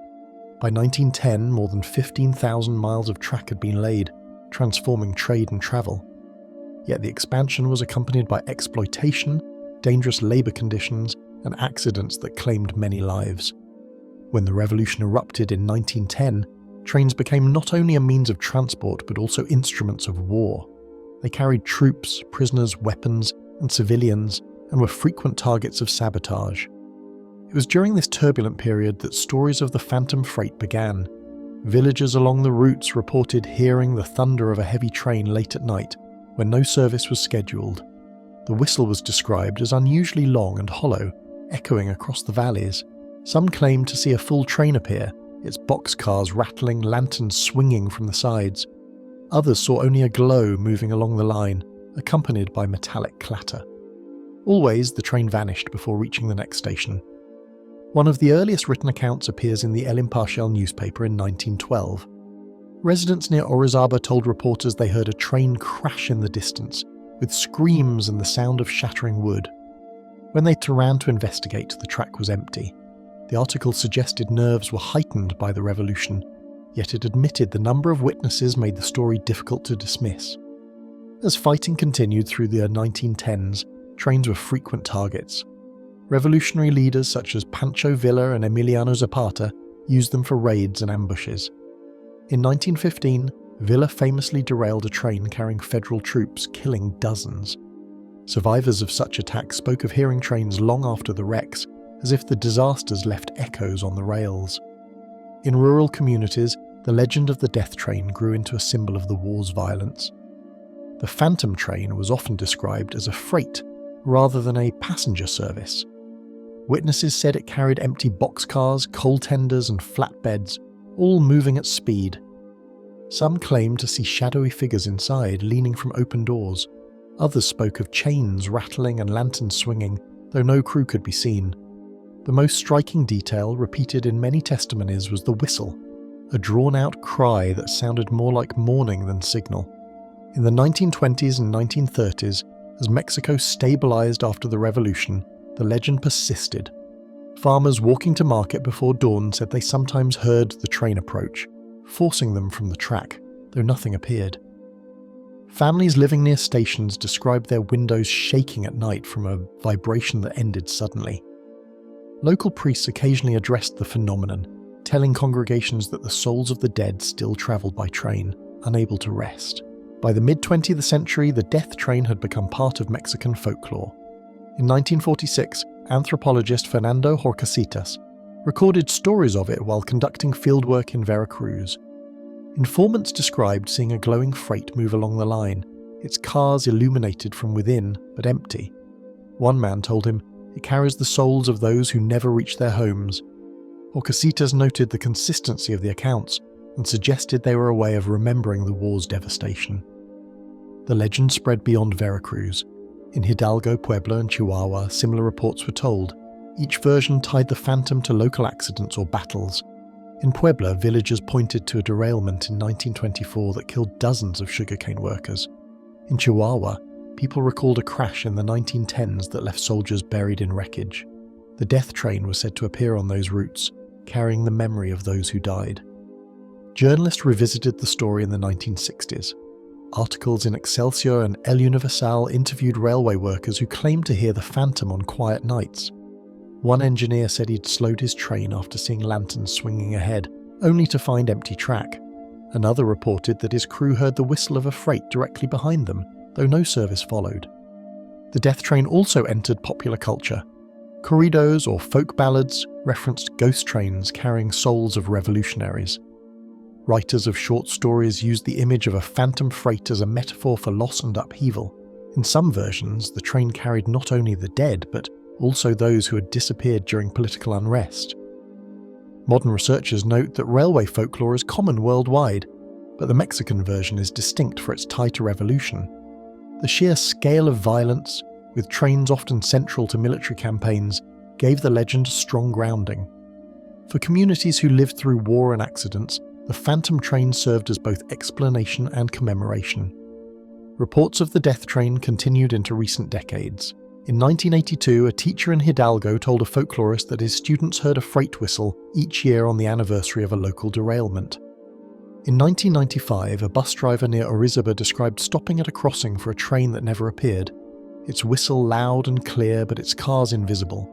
By 1910, more than 15,000 miles of track had been laid, transforming trade and travel. Yet the expansion was accompanied by exploitation, dangerous labour conditions, and accidents that claimed many lives. When the revolution erupted in 1910, trains became not only a means of transport but also instruments of war. They carried troops, prisoners, weapons, and civilians, and were frequent targets of sabotage. It was during this turbulent period that stories of the phantom freight began. Villagers along the routes reported hearing the thunder of a heavy train late at night when no service was scheduled. The whistle was described as unusually long and hollow, echoing across the valleys. Some claimed to see a full train appear, its boxcars rattling, lanterns swinging from the sides. Others saw only a glow moving along the line, accompanied by metallic clatter. Always, the train vanished before reaching the next station. One of the earliest written accounts appears in the El Imparcial newspaper in 1912. Residents near Orizaba told reporters they heard a train crash in the distance, with screams and the sound of shattering wood. When they ran to investigate, the track was empty. The article suggested nerves were heightened by the revolution, yet it admitted the number of witnesses made the story difficult to dismiss. As fighting continued through the 1910s, trains were frequent targets. Revolutionary leaders such as Pancho Villa and Emiliano Zapata used them for raids and ambushes. In 1915, Villa famously derailed a train carrying federal troops, killing dozens. Survivors of such attacks spoke of hearing trains long after the wrecks, as if the disasters left echoes on the rails. In rural communities, the legend of the death train grew into a symbol of the war's violence. The phantom train was often described as a freight rather than a passenger service. Witnesses said it carried empty boxcars, coal tenders, and flatbeds, all moving at speed. Some claimed to see shadowy figures inside, leaning from open doors. Others spoke of chains rattling and lanterns swinging, though no crew could be seen. The most striking detail, repeated in many testimonies, was the whistle, a drawn-out cry that sounded more like mourning than signal. In the 1920s and 1930s, as Mexico stabilized after the revolution, the legend persisted. Farmers walking to market before dawn said they sometimes heard the train approach, forcing them from the track, though nothing appeared. Families living near stations described their windows shaking at night from a vibration that ended suddenly. Local priests occasionally addressed the phenomenon, telling congregations that the souls of the dead still travelled by train, unable to rest. By the mid-20th century, the death train had become part of Mexican folklore. In 1946, anthropologist Fernando Horcasitas recorded stories of it while conducting fieldwork in Veracruz. Informants described seeing a glowing freight move along the line, its cars illuminated from within but empty. One man told him, "It carries the souls of those who never reach their homes." Horcasitas noted the consistency of the accounts and suggested they were a way of remembering the war's devastation. The legend spread beyond Veracruz. In Hidalgo, Puebla, and Chihuahua, similar reports were told. Each version tied the phantom to local accidents or battles. In Puebla, villagers pointed to a derailment in 1924 that killed dozens of sugarcane workers. In Chihuahua, people recalled a crash in the 1910s that left soldiers buried in wreckage. The death train was said to appear on those routes, carrying the memory of those who died. Journalists revisited the story in the 1960s. Articles in Excelsior and El Universal interviewed railway workers who claimed to hear the phantom on quiet nights. One engineer said he'd slowed his train after seeing lanterns swinging ahead, only to find empty track. Another reported that his crew heard the whistle of a freight directly behind them, though no service followed. The death train also entered popular culture. Corridos or folk ballads referenced ghost trains carrying souls of revolutionaries. Writers of short stories used the image of a phantom freight as a metaphor for loss and upheaval. In some versions, the train carried not only the dead, but also those who had disappeared during political unrest. Modern researchers note that railway folklore is common worldwide, but the Mexican version is distinct for its tie to revolution. The sheer scale of violence, with trains often central to military campaigns, gave the legend strong grounding. For communities who lived through war and accidents, the phantom train served as both explanation and commemoration. Reports of the death train continued into recent decades. In 1982, a teacher in Hidalgo told a folklorist that his students heard a freight whistle each year on the anniversary of a local derailment. In 1995, a bus driver near Orizaba described stopping at a crossing for a train that never appeared. Its whistle loud and clear, but its cars invisible.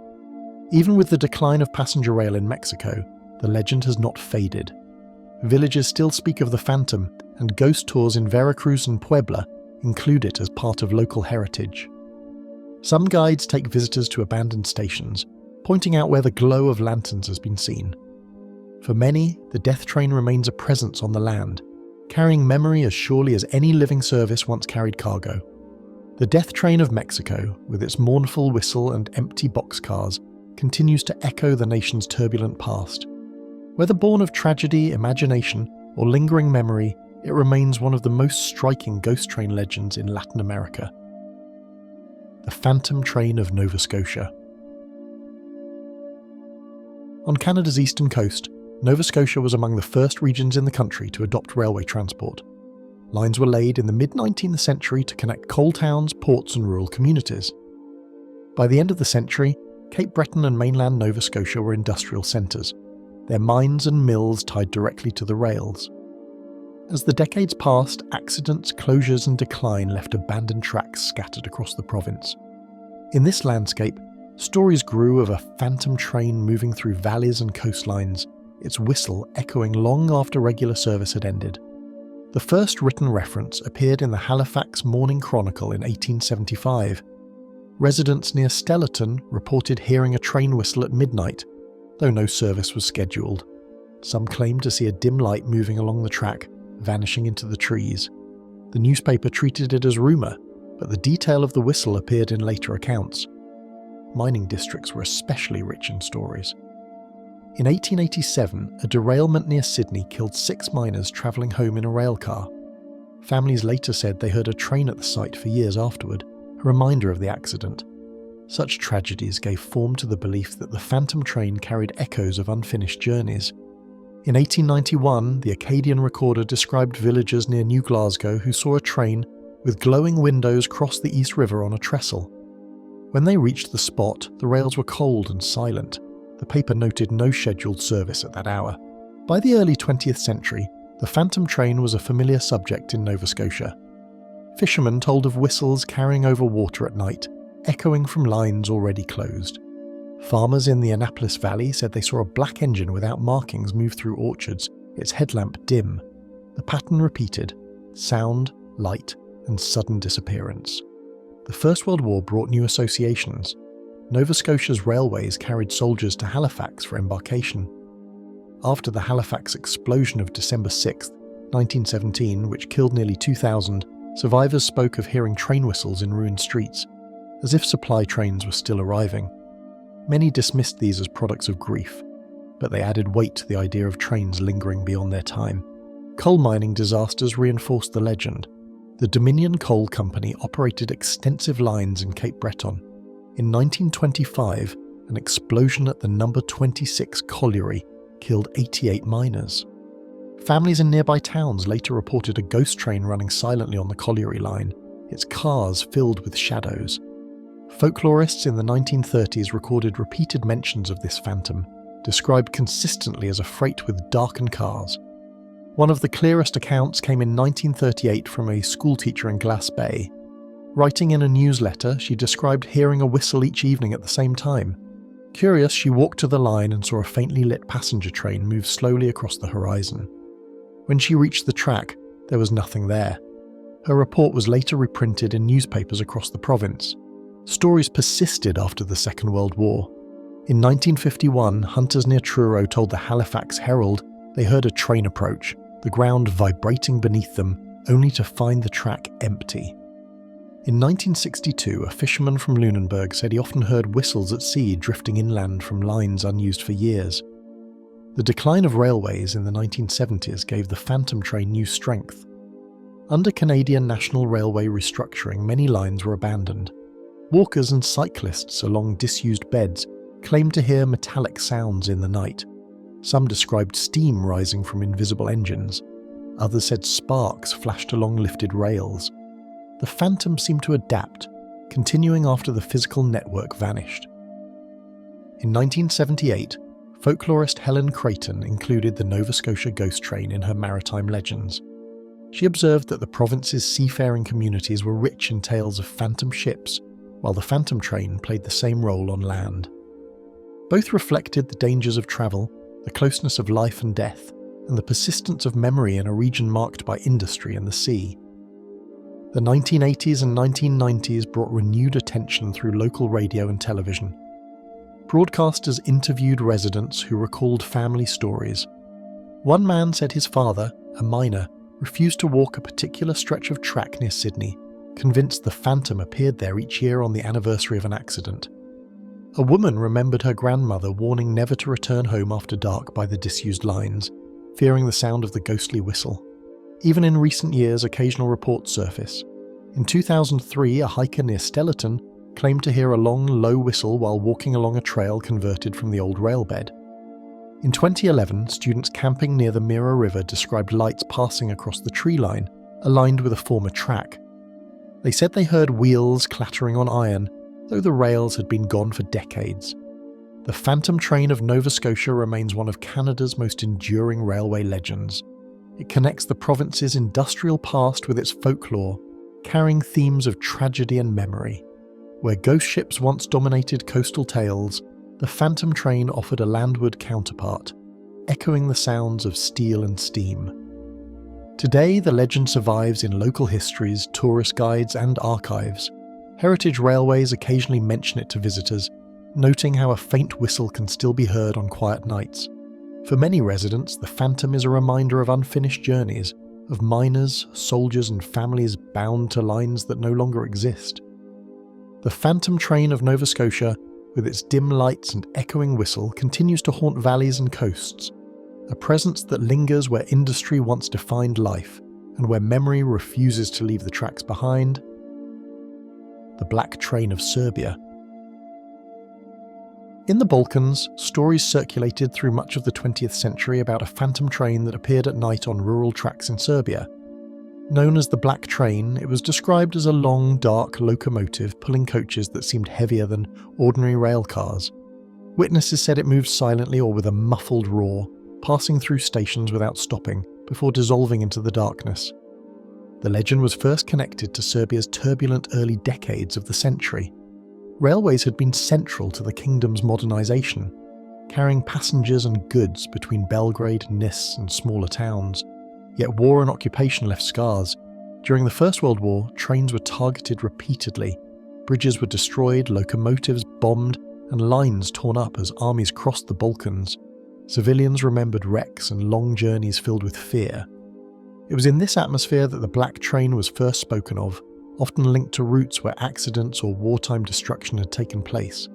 Even with the decline of passenger rail in Mexico, the legend has not faded. Villages still speak of the phantom, and ghost tours in Veracruz and Puebla include it as part of local heritage. Some guides take visitors to abandoned stations, pointing out where the glow of lanterns has been seen. For many, the death train remains a presence on the land, carrying memory as surely as any living service once carried cargo. The death train of Mexico, with its mournful whistle and empty boxcars, continues to echo the nation's turbulent past. Whether born of tragedy, imagination, or lingering memory, it remains one of the most striking ghost train legends in Latin America. The Phantom Train of Nova Scotia. On Canada's eastern coast, Nova Scotia was among the first regions in the country to adopt railway transport. Lines were laid in the mid-19th century to connect coal towns, ports and rural communities. By the end of the century, Cape Breton and mainland Nova Scotia were industrial centres, their mines and mills tied directly to the rails. As the decades passed, accidents, closures and decline left abandoned tracks scattered across the province. In this landscape, stories grew of a phantom train moving through valleys and coastlines, its whistle echoing long after regular service had ended. The first written reference appeared in the Halifax Morning Chronicle in 1875. Residents near Stellarton reported hearing a train whistle at midnight, though no service was scheduled. Some claimed to see a dim light moving along the track, vanishing into the trees. The newspaper treated it as rumour, but the detail of the whistle appeared in later accounts. Mining districts were especially rich in stories. In 1887, a derailment near Sydney killed 6 miners travelling home in a rail car. Families later said they heard a train at the site for years afterward, a reminder of the accident. Such tragedies gave form to the belief that the phantom train carried echoes of unfinished journeys. In 1891, the Acadian recorder described villagers near New Glasgow who saw a train with glowing windows cross the East River on a trestle. When they reached the spot, the rails were cold and silent. The paper noted no scheduled service at that hour. By the early 20th century, the phantom train was a familiar subject in Nova Scotia. Fishermen told of whistles carrying over water at night, echoing from lines already closed. Farmers in the Annapolis Valley said they saw a black engine without markings move through orchards, its headlamp dim. The pattern repeated: sound, light, and sudden disappearance. The First World War brought new associations. Nova Scotia's railways carried soldiers to Halifax for embarkation. After the Halifax explosion of December 6, 1917, which killed nearly 2,000, survivors spoke of hearing train whistles in ruined streets, as if supply trains were still arriving. Many dismissed these as products of grief, but they added weight to the idea of trains lingering beyond their time. Coal mining disasters reinforced the legend. The Dominion Coal Company operated extensive lines in Cape Breton. In 1925, an explosion at the number 26 colliery killed 88 miners. Families in nearby towns later reported a ghost train running silently on the colliery line, its cars filled with shadows. Folklorists in the 1930s recorded repeated mentions of this phantom, described consistently as a freight with darkened cars. One of the clearest accounts came in 1938 from a schoolteacher in Glass Bay. Writing in a newsletter, she described hearing a whistle each evening at the same time. Curious, she walked to the line and saw a faintly lit passenger train move slowly across the horizon. When she reached the track, there was nothing there. Her report was later reprinted in newspapers across the province. Stories persisted after the Second World War. In 1951, hunters near Truro told the Halifax Herald they heard a train approach, the ground vibrating beneath them, only to find the track empty. In 1962, a fisherman from Lunenburg said he often heard whistles at sea drifting inland from lines unused for years. The decline of railways in the 1970s gave the phantom train new strength. Under Canadian National Railway restructuring, many lines were abandoned. Walkers and cyclists along disused beds claimed to hear metallic sounds in the night. Some described steam rising from invisible engines. Others said sparks flashed along lifted rails. The phantom seemed to adapt, continuing after the physical network vanished. In 1978, folklorist Helen Creighton included the Nova Scotia ghost train in her maritime legends. She observed that the province's seafaring communities were rich in tales of phantom ships, while the phantom train played the same role on land. Both reflected the dangers of travel, the closeness of life and death, and the persistence of memory in a region marked by industry and the sea. The 1980s and 1990s brought renewed attention through local radio and television. Broadcasters interviewed residents who recalled family stories. One man said his father, a miner, refused to walk a particular stretch of track near Sydney, convinced the phantom appeared there each year on the anniversary of an accident. A woman remembered her grandmother warning never to return home after dark by the disused lines, fearing the sound of the ghostly whistle. Even in recent years, occasional reports surface. In 2003, a hiker near Stellarton claimed to hear a long, low whistle while walking along a trail converted from the old railbed. In 2011, students camping near the Mira River described lights passing across the tree line, aligned with a former track. They said they heard wheels clattering on iron, though the rails had been gone for decades. The phantom train of Nova Scotia remains one of Canada's most enduring railway legends. It connects the province's industrial past with its folklore, carrying themes of tragedy and memory. Where ghost ships once dominated coastal tales, the phantom train offered a landward counterpart, echoing the sounds of steel and steam. Today, the legend survives in local histories, tourist guides, and archives. Heritage railways occasionally mention it to visitors, noting how a faint whistle can still be heard on quiet nights. For many residents, the phantom is a reminder of unfinished journeys, of miners, soldiers, and families bound to lines that no longer exist. The phantom train of Nova Scotia, with its dim lights and echoing whistle, continues to haunt valleys and coasts, a presence that lingers where industry once defined life, and where memory refuses to leave the tracks behind. The Black Train of Serbia. In the Balkans, stories circulated through much of the 20th century about a phantom train that appeared at night on rural tracks in Serbia. Known as the Black Train, it was described as a long, dark locomotive pulling coaches that seemed heavier than ordinary rail cars. Witnesses said it moved silently or with a muffled roar, passing through stations without stopping, before dissolving into the darkness. The legend was first connected to Serbia's turbulent early decades of the century. Railways had been central to the kingdom's modernisation, carrying passengers and goods between Belgrade, Nis, and smaller towns. Yet war and occupation left scars. During the First World War, trains were targeted repeatedly. Bridges were destroyed, locomotives bombed, and lines torn up as armies crossed the Balkans. Civilians remembered wrecks and long journeys filled with fear. It was in this atmosphere that the Black Train was first spoken of, often linked to routes where accidents or wartime destruction had taken place.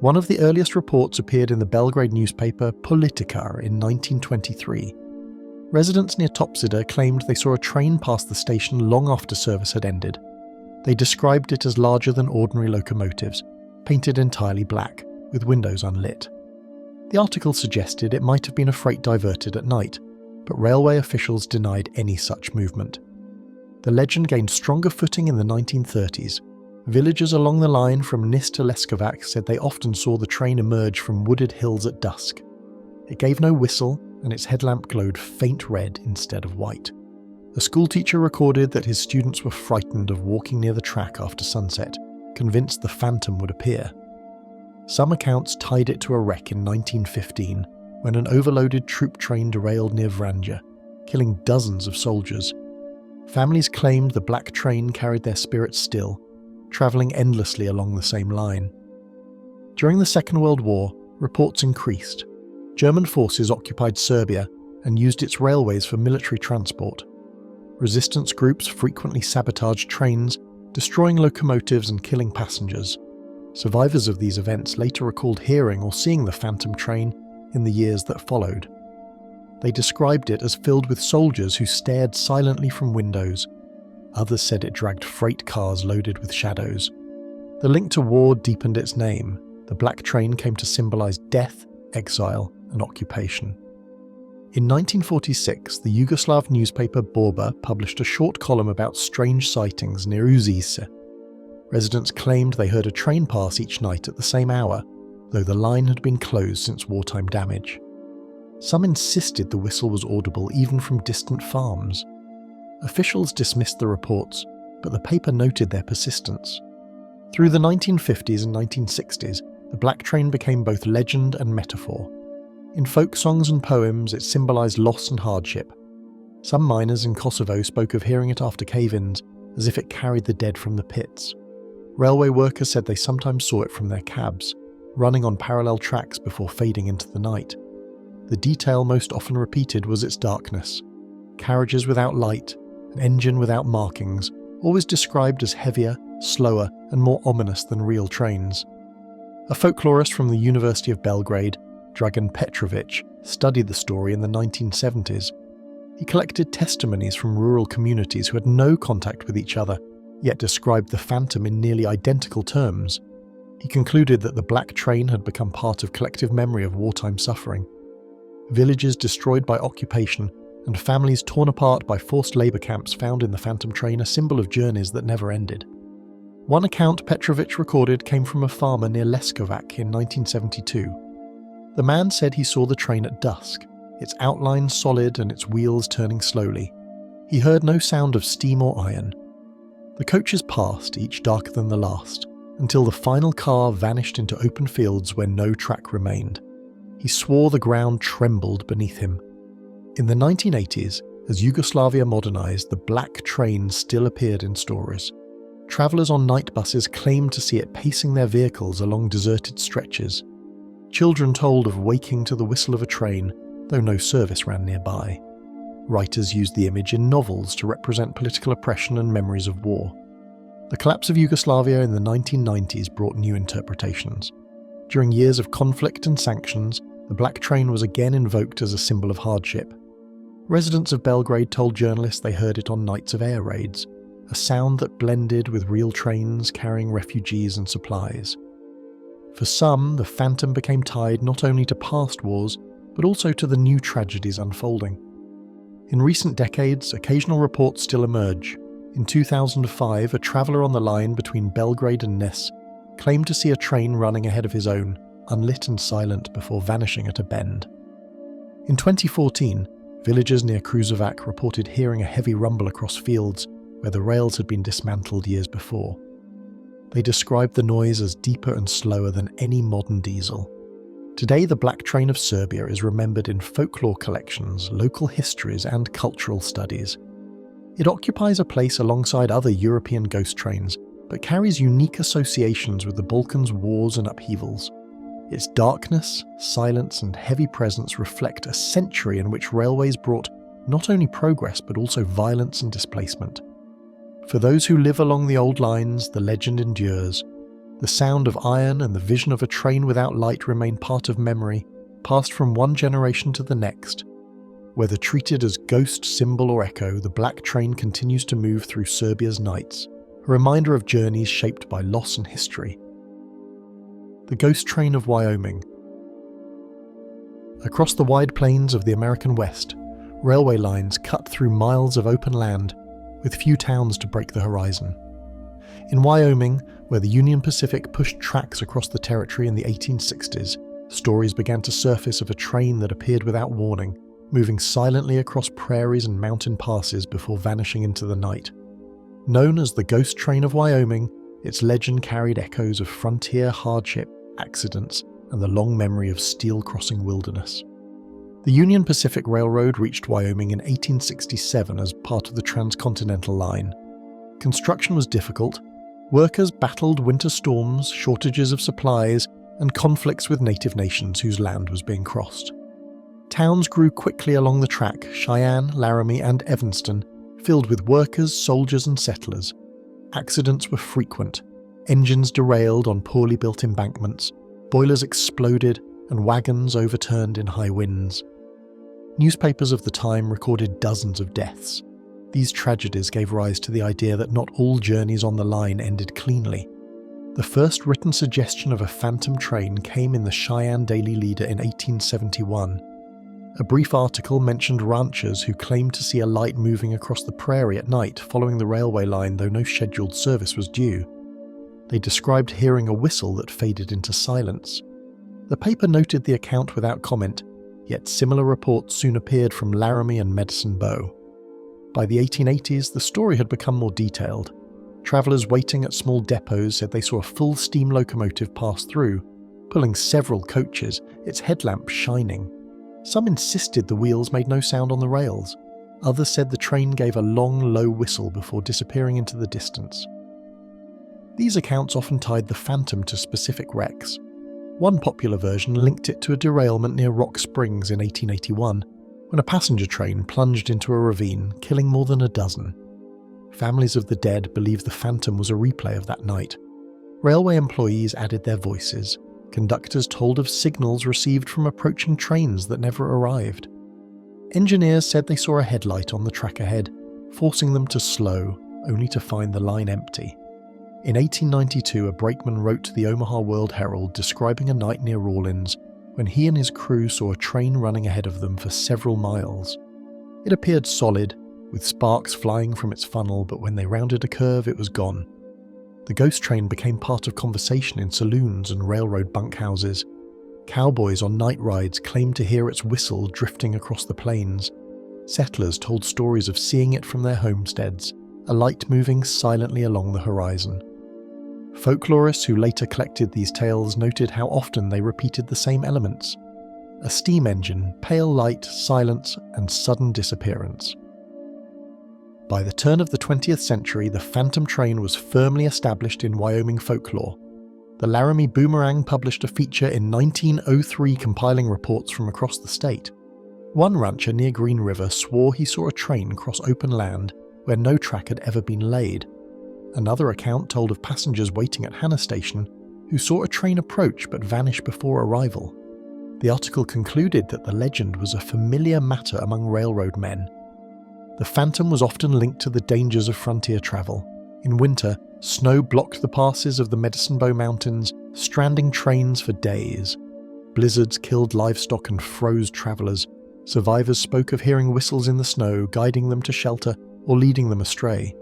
One of the earliest reports appeared in the Belgrade newspaper Politika in 1923. Residents near Topsida claimed they saw a train pass the station long after service had ended. They described it as larger than ordinary locomotives, painted entirely black, with windows unlit. The article suggested it might have been a freight diverted at night, but railway officials denied any such movement. The legend gained stronger footing in the 1930s. Villagers along the line from Nis to Leskovac said they often saw the train emerge from wooded hills at dusk. It gave no whistle, and its headlamp glowed faint red instead of white. A schoolteacher recorded that his students were frightened of walking near the track after sunset, convinced the phantom would appear. Some accounts tied it to a wreck in 1915, when an overloaded troop train derailed near Vranja, killing dozens of soldiers. Families claimed the Black Train carried their spirits still, travelling endlessly along the same line. During the Second World War, reports increased. German forces occupied Serbia and used its railways for military transport. Resistance groups frequently sabotaged trains, destroying locomotives and killing passengers. Survivors of these events later recalled hearing or seeing the phantom train in the years that followed. They described it as filled with soldiers who stared silently from windows. Others said it dragged freight cars loaded with shadows. The link to war deepened its name. The black train came to symbolize death, exile, and occupation. In 1946, the Yugoslav newspaper Borba published a short column about strange sightings near Uzice. Residents claimed they heard a train pass each night at the same hour, though the line had been closed since wartime damage. Some insisted the whistle was audible even from distant farms. Officials dismissed the reports, but the paper noted their persistence. Through the 1950s and 1960s, the black train became both legend and metaphor. In folk songs and poems, it symbolized loss and hardship. Some miners in Kosovo spoke of hearing it after cave-ins, as if it carried the dead from the pits. Railway workers said they sometimes saw it from their cabs, running on parallel tracks before fading into the night. The detail most often repeated was its darkness. Carriages without light, an engine without markings, always described as heavier, slower, and more ominous than real trains. A folklorist from the University of Belgrade, Dragan Petrovic, studied the story in the 1970s. He collected testimonies from rural communities who had no contact with each other, yet described the phantom in nearly identical terms. He concluded that the black train had become part of collective memory of wartime suffering. Villages destroyed by occupation and families torn apart by forced labour camps found in the phantom train a symbol of journeys that never ended. One account Petrovic recorded came from a farmer near Leskovac in 1972. The man said he saw the train at dusk, its outline solid and its wheels turning slowly. He heard no sound of steam or iron. The coaches passed, each darker than the last, until the final car vanished into open fields where no track remained. He swore the ground trembled beneath him. In the 1980s, as Yugoslavia modernized, the black train still appeared in stories. Travellers on night buses claimed to see it pacing their vehicles along deserted stretches. Children told of waking to the whistle of a train, though no service ran nearby. Writers used the image in novels to represent political oppression and memories of war. The collapse of Yugoslavia in the 1990s brought new interpretations. During years of conflict and sanctions, the black train was again invoked as a symbol of hardship. Residents of Belgrade told journalists they heard it on nights of air raids, a sound that blended with real trains carrying refugees and supplies. For some, the phantom became tied not only to past wars, but also to the new tragedies unfolding. In recent decades, occasional reports still emerge. In 2005, a traveller on the line between Belgrade and Nis claimed to see a train running ahead of his own, unlit and silent before vanishing at a bend. In 2014, villagers near Kruševac reported hearing a heavy rumble across fields where the rails had been dismantled years before. They described the noise as deeper and slower than any modern diesel. Today, the black train of Serbia is remembered in folklore collections, local histories, and cultural studies. It occupies a place alongside other European ghost trains, but carries unique associations with the Balkans' wars and upheavals. Its darkness, silence, and heavy presence reflect a century in which railways brought not only progress but also violence and displacement. For those who live along the old lines, the legend endures. The sound of iron and the vision of a train without light remain part of memory, passed from one generation to the next. Whether treated as ghost, symbol, or echo, the black train continues to move through Serbia's nights, a reminder of journeys shaped by loss and history. The ghost train of Wyoming. Across the wide plains of the American West, railway lines cut through miles of open land, with few towns to break the horizon. In Wyoming, where the Union Pacific pushed tracks across the territory in the 1860s, stories began to surface of a train that appeared without warning, moving silently across prairies and mountain passes before vanishing into the night. Known as the Ghost Train of Wyoming, its legend carried echoes of frontier hardship, accidents, and the long memory of steel-crossing wilderness. The Union Pacific Railroad reached Wyoming in 1867 as part of the Transcontinental Line. Construction was difficult. Workers battled winter storms, shortages of supplies, and conflicts with native nations whose land was being crossed. Towns grew quickly along the track, Cheyenne, Laramie, and Evanston, filled with workers, soldiers, and settlers. Accidents were frequent. Engines derailed on poorly built embankments, boilers exploded, and wagons overturned in high winds. Newspapers of the time recorded dozens of deaths. These tragedies gave rise to the idea that not all journeys on the line ended cleanly. The first written suggestion of a phantom train came in the Cheyenne Daily Leader in 1871. A brief article mentioned ranchers who claimed to see a light moving across the prairie at night following the railway line, though no scheduled service was due. They described hearing a whistle that faded into silence. The paper noted the account without comment, yet similar reports soon appeared from Laramie and Medicine Bow. By the 1880s, the story had become more detailed. Travellers waiting at small depots said they saw a full steam locomotive pass through, pulling several coaches, its headlamps shining. Some insisted the wheels made no sound on the rails. Others said the train gave a long, low whistle before disappearing into the distance. These accounts often tied the phantom to specific wrecks. One popular version linked it to a derailment near Rock Springs in 1881, when a passenger train plunged into a ravine, killing more than a dozen. Families of the dead believed the phantom was a replay of that night. Railway employees added their voices. Conductors told of signals received from approaching trains that never arrived. Engineers said they saw a headlight on the track ahead, forcing them to slow, only to find the line empty. In 1892, a brakeman wrote to the Omaha World Herald describing a night near Rawlins when he and his crew saw a train running ahead of them for several miles. It appeared solid, with sparks flying from its funnel, but when they rounded a curve, it was gone. The ghost train became part of conversation in saloons and railroad bunkhouses. Cowboys on night rides claimed to hear its whistle drifting across the plains. Settlers told stories of seeing it from their homesteads, a light moving silently along the horizon. Folklorists who later collected these tales noted how often they repeated the same elements: a steam engine, pale light, silence, and sudden disappearance. By the turn of the 20th century, the phantom train was firmly established in Wyoming folklore. The Laramie Boomerang published a feature in 1903 compiling reports from across the state. One rancher near Green River swore he saw a train cross open land where no track had ever been laid. Another account told of passengers waiting at Hannah Station who saw a train approach but vanish before arrival. The article concluded that the legend was a familiar matter among railroad men. The phantom was often linked to the dangers of frontier travel. In winter, snow blocked the passes of the Medicine Bow Mountains, stranding trains for days. Blizzards killed livestock and froze travellers. Survivors spoke of hearing whistles in the snow, guiding them to shelter or leading them astray.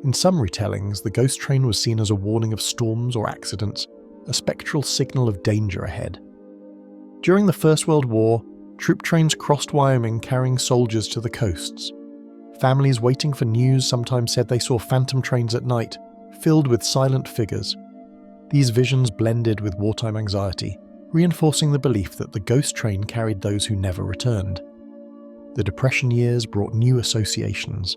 In some retellings, the ghost train was seen as a warning of storms or accidents, a spectral signal of danger ahead. During the First World War, troop trains crossed Wyoming carrying soldiers to the coasts. Families waiting for news sometimes said they saw phantom trains at night, filled with silent figures. These visions blended with wartime anxiety, reinforcing the belief that the ghost train carried those who never returned. The Depression years brought new associations.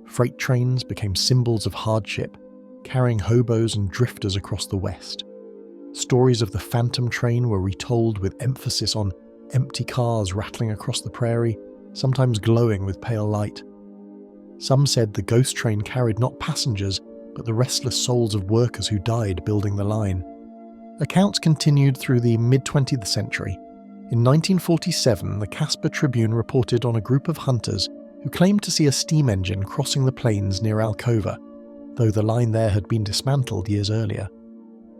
Freight trains became symbols of hardship, carrying hobos and drifters across the West. Stories of the phantom train were retold with emphasis on empty cars rattling across the prairie, sometimes glowing with pale light. Some said the ghost train carried not passengers, but the restless souls of workers who died building the line. Accounts continued through the mid-20th century. In 1947, the Casper Tribune reported on a group of hunters who claimed to see a steam engine crossing the plains near Alcova, though the line there had been dismantled years earlier.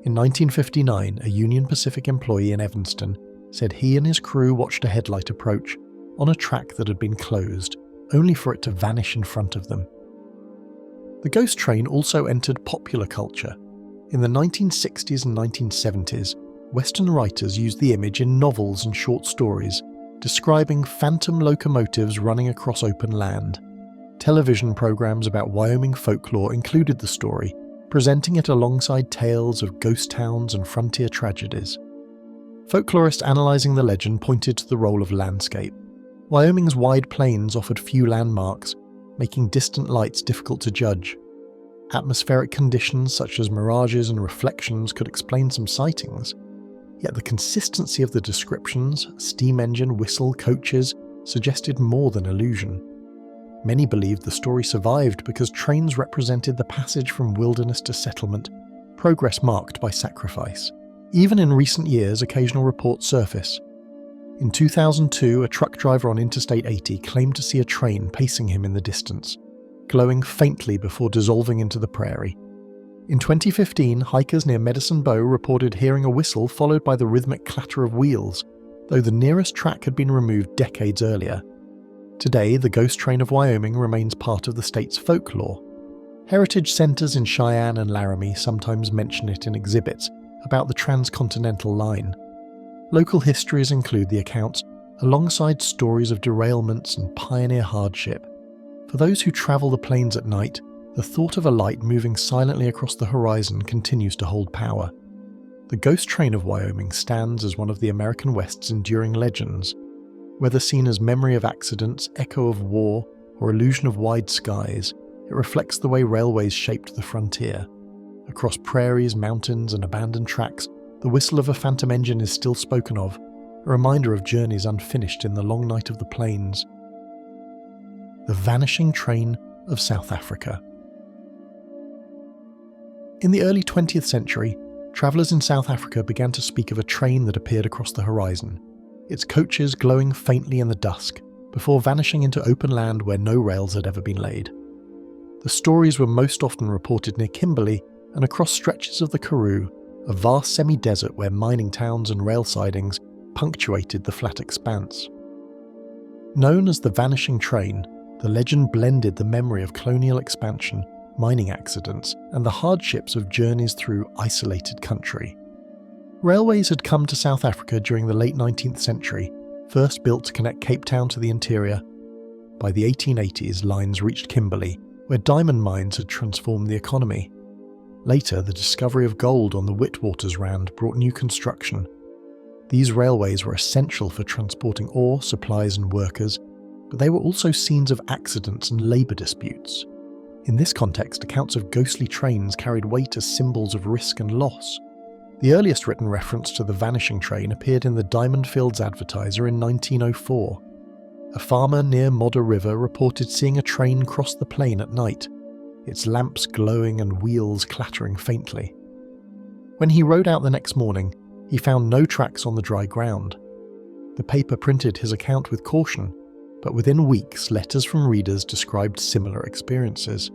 In 1959, a Union Pacific employee in Evanston said he and his crew watched a headlight approach on a track that had been closed, only for it to vanish in front of them. The ghost train also entered popular culture. In the 1960s and 1970s, Western writers used the image in novels and short stories, describing phantom locomotives running across open land. Television programs about Wyoming folklore included the story, presenting it alongside tales of ghost towns and frontier tragedies. Folklorists analysing the legend pointed to the role of landscape. Wyoming's wide plains offered few landmarks, making distant lights difficult to judge. Atmospheric conditions such as mirages and reflections could explain some sightings, yet the consistency of the descriptions, steam engine, whistle, coaches, suggested more than illusion. Many believed the story survived because trains represented the passage from wilderness to settlement, progress marked by sacrifice. Even in recent years, occasional reports surface. In 2002, a truck driver on Interstate 80 claimed to see a train pacing him in the distance, glowing faintly before dissolving into the prairie. In 2015, hikers near Medicine Bow reported hearing a whistle followed by the rhythmic clatter of wheels, though the nearest track had been removed decades earlier. Today, the ghost train of Wyoming remains part of the state's folklore. Heritage centres in Cheyenne and Laramie sometimes mention it in exhibits about the transcontinental line. Local histories include the accounts, alongside stories of derailments and pioneer hardship. For those who travel the plains at night, the thought of a light moving silently across the horizon continues to hold power. The ghost train of Wyoming stands as one of the American West's enduring legends. Whether seen as memory of accidents, echo of war, or illusion of wide skies, it reflects the way railways shaped the frontier. Across prairies, mountains, and abandoned tracks, the whistle of a phantom engine is still spoken of, a reminder of journeys unfinished in the long night of the plains. The Vanishing Train of South Africa. In the early 20th century, travellers in South Africa began to speak of a train that appeared across the horizon, its coaches glowing faintly in the dusk, before vanishing into open land where no rails had ever been laid. The stories were most often reported near Kimberley and across stretches of the Karoo, a vast semi-desert where mining towns and rail sidings punctuated the flat expanse. Known as the Vanishing Train, the legend blended the memory of colonial expansion, mining accidents, and the hardships of journeys through isolated country. Railways had come to South Africa during the late 19th century, first built to connect Cape Town to the interior. By the 1880s, lines reached Kimberley, where diamond mines had transformed the economy. Later, the discovery of gold on the Witwatersrand brought new construction. These railways were essential for transporting ore, supplies and workers, but they were also scenes of accidents and labour disputes. In this context, accounts of ghostly trains carried weight as symbols of risk and loss. The earliest written reference to the Vanishing Train appeared in the Diamond Fields Advertiser in 1904. A farmer near Modder River reported seeing a train cross the plain at night, its lamps glowing and wheels clattering faintly. When he rode out the next morning, he found no tracks on the dry ground. The paper printed his account with caution, but within weeks letters from readers described similar experiences.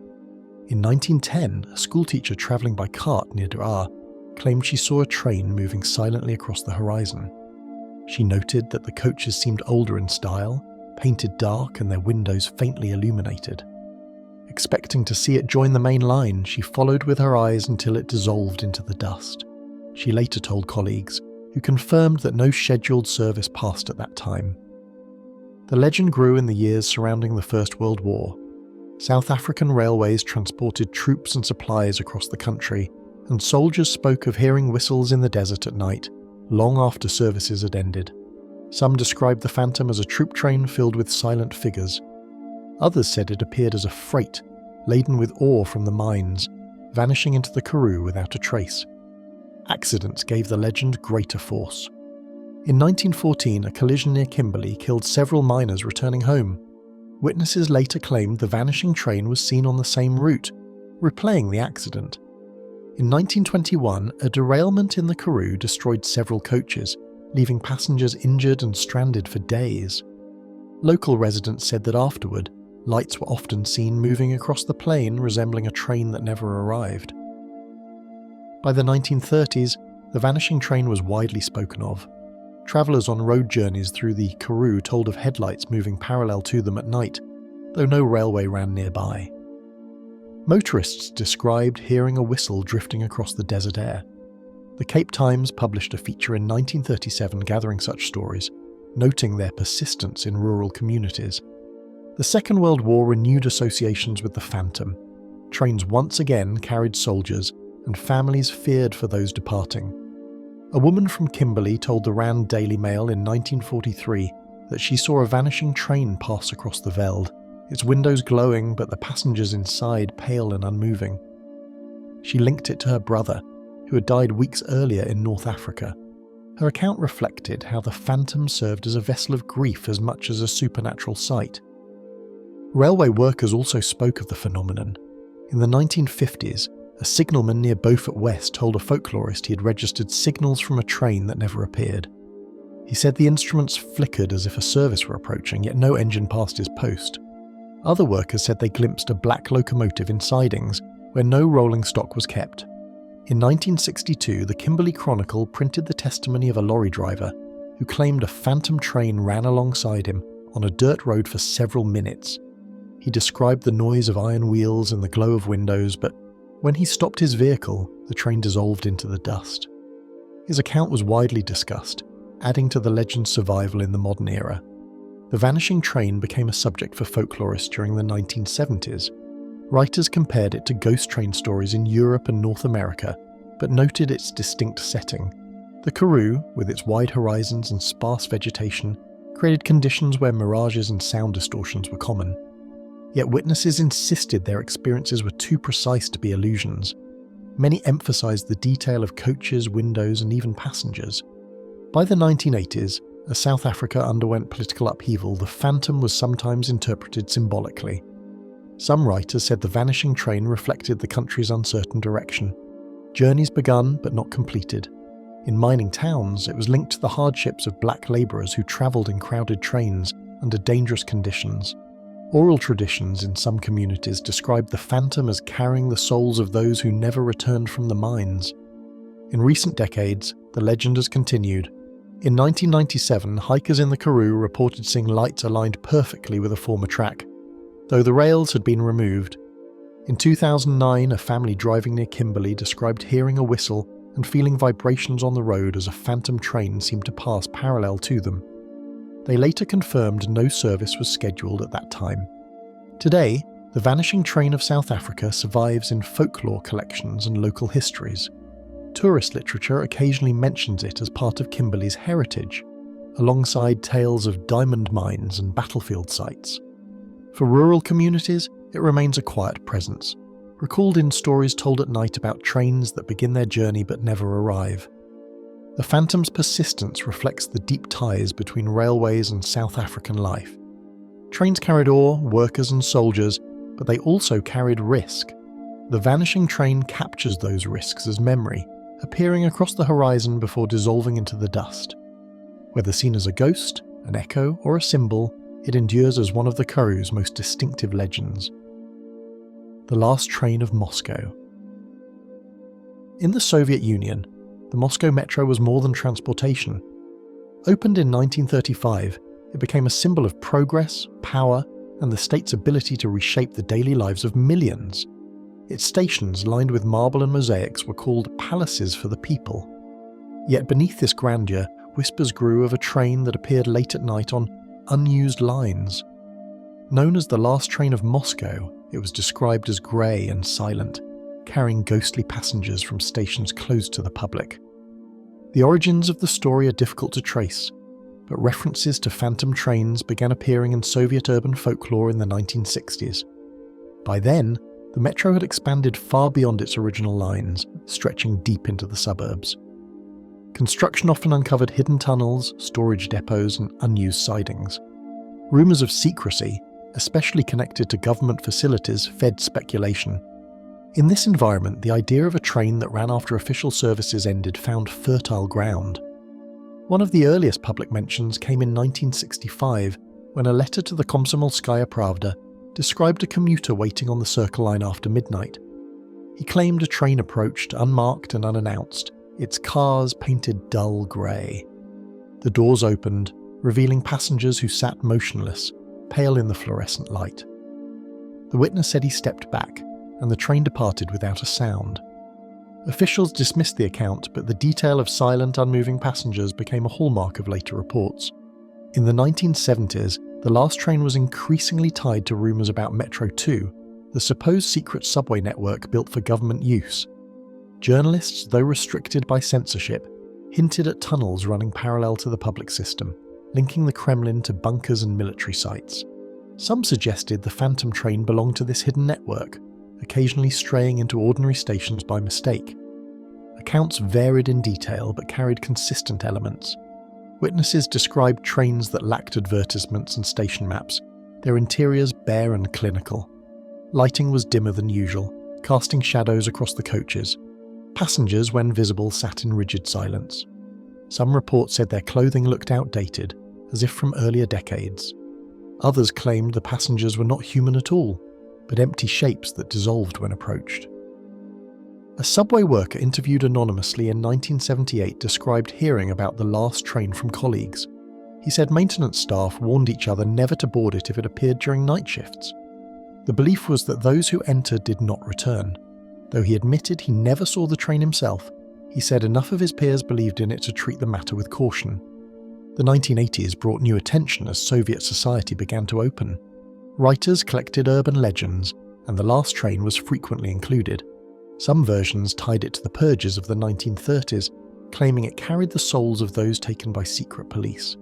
In 1910, a schoolteacher travelling by cart near Dar claimed she saw a train moving silently across the horizon. She noted that the coaches seemed older in style, painted dark and their windows faintly illuminated. Expecting to see it join the main line, she followed with her eyes until it dissolved into the dust. She later told colleagues, who confirmed that no scheduled service passed at that time. The legend grew in the years surrounding the First World War. South African railways transported troops and supplies across the country, and soldiers spoke of hearing whistles in the desert at night, long after services had ended. Some described the phantom as a troop train filled with silent figures. Others said it appeared as a freight, laden with ore from the mines, vanishing into the Karoo without a trace. Accidents gave the legend greater force. In 1914, a collision near Kimberley killed several miners returning home. Witnesses later claimed the vanishing train was seen on the same route, replaying the accident. In 1921, a derailment in the Karoo destroyed several coaches, leaving passengers injured and stranded for days. Local residents said that afterward, lights were often seen moving across the plain resembling a train that never arrived. By the 1930s, the vanishing train was widely spoken of. Travellers on road journeys through the Karoo told of headlights moving parallel to them at night, though no railway ran nearby. Motorists described hearing a whistle drifting across the desert air. The Cape Times published a feature in 1937 gathering such stories, noting their persistence in rural communities. The Second World War renewed associations with the phantom. Trains once again carried soldiers, and families feared for those departing. A woman from Kimberley told the Rand Daily Mail in 1943 that she saw a vanishing train pass across the veld, its windows glowing but the passengers inside pale and unmoving. She linked it to her brother, who had died weeks earlier in North Africa. Her account reflected how the phantom served as a vessel of grief as much as a supernatural sight. Railway workers also spoke of the phenomenon. In the 1950s, a signalman near Beaufort West told a folklorist he had registered signals from a train that never appeared. He said the instruments flickered as if a service were approaching, yet no engine passed his post. Other workers said they glimpsed a black locomotive in sidings where no rolling stock was kept. In 1962, the Kimberley Chronicle printed the testimony of a lorry driver who claimed a phantom train ran alongside him on a dirt road for several minutes. He described the noise of iron wheels and the glow of windows, but when he stopped his vehicle, the train dissolved into the dust. His account was widely discussed, adding to the legend's survival in the modern era. The vanishing train became a subject for folklorists during the 1970s. Writers compared it to ghost train stories in Europe and North America, but noted its distinct setting. The Karoo, with its wide horizons and sparse vegetation, created conditions where mirages and sound distortions were common. Yet witnesses insisted their experiences were too precise to be illusions. Many emphasized the detail of coaches, windows, and even passengers. By the 1980s, as South Africa underwent political upheaval, the phantom was sometimes interpreted symbolically. Some writers said the vanishing train reflected the country's uncertain direction. Journeys begun but not completed. In mining towns, it was linked to the hardships of black labourers who travelled in crowded trains under dangerous conditions. Oral traditions in some communities described the phantom as carrying the souls of those who never returned from the mines. In recent decades, the legend has continued. In 1997, hikers in the Karoo reported seeing lights aligned perfectly with a former track, though the rails had been removed. In 2009, a family driving near Kimberley described hearing a whistle and feeling vibrations on the road as a phantom train seemed to pass parallel to them. They later confirmed no service was scheduled at that time. Today, the vanishing train of South Africa survives in folklore collections and local histories. Tourist literature occasionally mentions it as part of Kimberley's heritage, alongside tales of diamond mines and battlefield sites. For rural communities, it remains a quiet presence, recalled in stories told at night about trains that begin their journey but never arrive. The phantom's persistence reflects the deep ties between railways and South African life. Trains carried ore, workers and soldiers, but they also carried risk. The vanishing train captures those risks as memory, appearing across the horizon before dissolving into the dust. Whether seen as a ghost, an echo, or a symbol, it endures as one of the Karoo's most distinctive legends. The last train of Moscow. In the Soviet Union, the Moscow Metro was more than transportation. Opened in 1935, it became a symbol of progress, power, and the state's ability to reshape the daily lives of millions. Its stations, lined with marble and mosaics, were called palaces for the people. Yet beneath this grandeur, whispers grew of a train that appeared late at night on unused lines. Known as the last train of Moscow, it was described as grey and silent, carrying ghostly passengers from stations closed to the public. The origins of the story are difficult to trace, but references to phantom trains began appearing in Soviet urban folklore in the 1960s. By then, the metro had expanded far beyond its original lines, stretching deep into the suburbs. Construction often uncovered hidden tunnels, storage depots, and unused sidings. Rumours of secrecy, especially connected to government facilities, fed speculation. In this environment, the idea of a train that ran after official services ended found fertile ground. One of the earliest public mentions came in 1965, when a letter to the Komsomolskaya Pravda described a commuter waiting on the Circle Line after midnight. He claimed a train approached, unmarked and unannounced, its cars painted dull grey. The doors opened, revealing passengers who sat motionless, pale in the fluorescent light. The witness said he stepped back, and the train departed without a sound. Officials dismissed the account, but the detail of silent, unmoving passengers became a hallmark of later reports. In the 1970s, the last train was increasingly tied to rumours about Metro 2, the supposed secret subway network built for government use. Journalists, though restricted by censorship, hinted at tunnels running parallel to the public system, linking the Kremlin to bunkers and military sites. Some suggested the phantom train belonged to this hidden network, occasionally straying into ordinary stations by mistake. Accounts varied in detail but carried consistent elements. Witnesses described trains that lacked advertisements and station maps, their interiors bare and clinical. Lighting was dimmer than usual, casting shadows across the coaches. Passengers, when visible, sat in rigid silence. Some reports said their clothing looked outdated, as if from earlier decades. Others claimed the passengers were not human at all, but empty shapes that dissolved when approached. A subway worker interviewed anonymously in 1978 described hearing about the last train from colleagues. He said maintenance staff warned each other never to board it if it appeared during night shifts. The belief was that those who entered did not return. Though he admitted he never saw the train himself, he said enough of his peers believed in it to treat the matter with caution. The 1980s brought new attention as Soviet society began to open. Writers collected urban legends, and the last train was frequently included. Some versions tied it to the purges of the 1930s, claiming it carried the souls of those taken by secret police.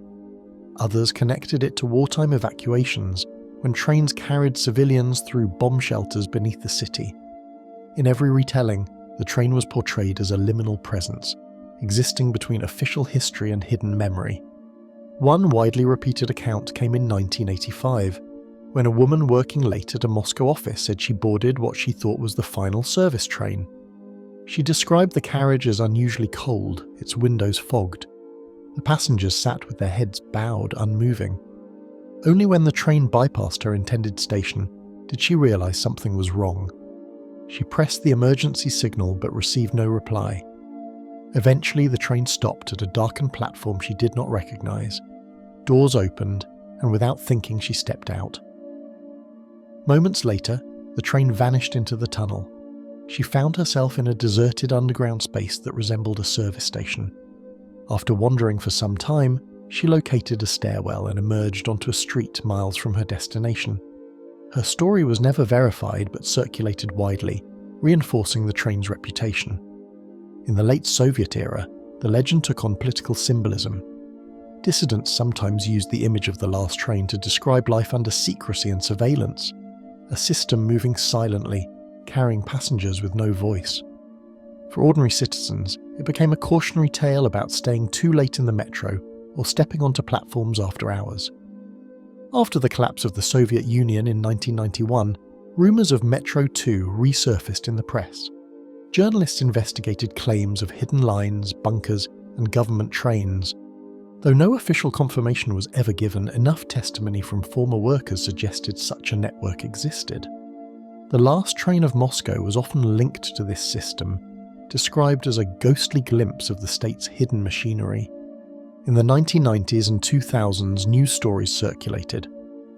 Others connected it to wartime evacuations, when trains carried civilians through bomb shelters beneath the city. In every retelling, the train was portrayed as a liminal presence, existing between official history and hidden memory. One widely repeated account came in 1985, when a woman working late at a Moscow office said she boarded what she thought was the final service train. She described the carriage as unusually cold, its windows fogged. The passengers sat with their heads bowed, unmoving. Only when the train bypassed her intended station did she realise something was wrong. She pressed the emergency signal but received no reply. Eventually the train stopped at a darkened platform she did not recognise. Doors opened, and without thinking she stepped out. Moments later, the train vanished into the tunnel. She found herself in a deserted underground space that resembled a service station. After wandering for some time, she located a stairwell and emerged onto a street miles from her destination. Her story was never verified but circulated widely, reinforcing the train's reputation. In the late Soviet era, the legend took on political symbolism. Dissidents sometimes used the image of the last train to describe life under secrecy and surveillance, a system moving silently, carrying passengers with no voice. For ordinary citizens, it became a cautionary tale about staying too late in the metro or stepping onto platforms after hours. After the collapse of the Soviet Union in 1991, rumours of Metro 2 resurfaced in the press. Journalists investigated claims of hidden lines, bunkers, and government trains. Though no official confirmation was ever given, enough testimony from former workers suggested such a network existed. The last train of Moscow was often linked to this system, described as a ghostly glimpse of the state's hidden machinery. In the 1990s and 2000s, news stories circulated.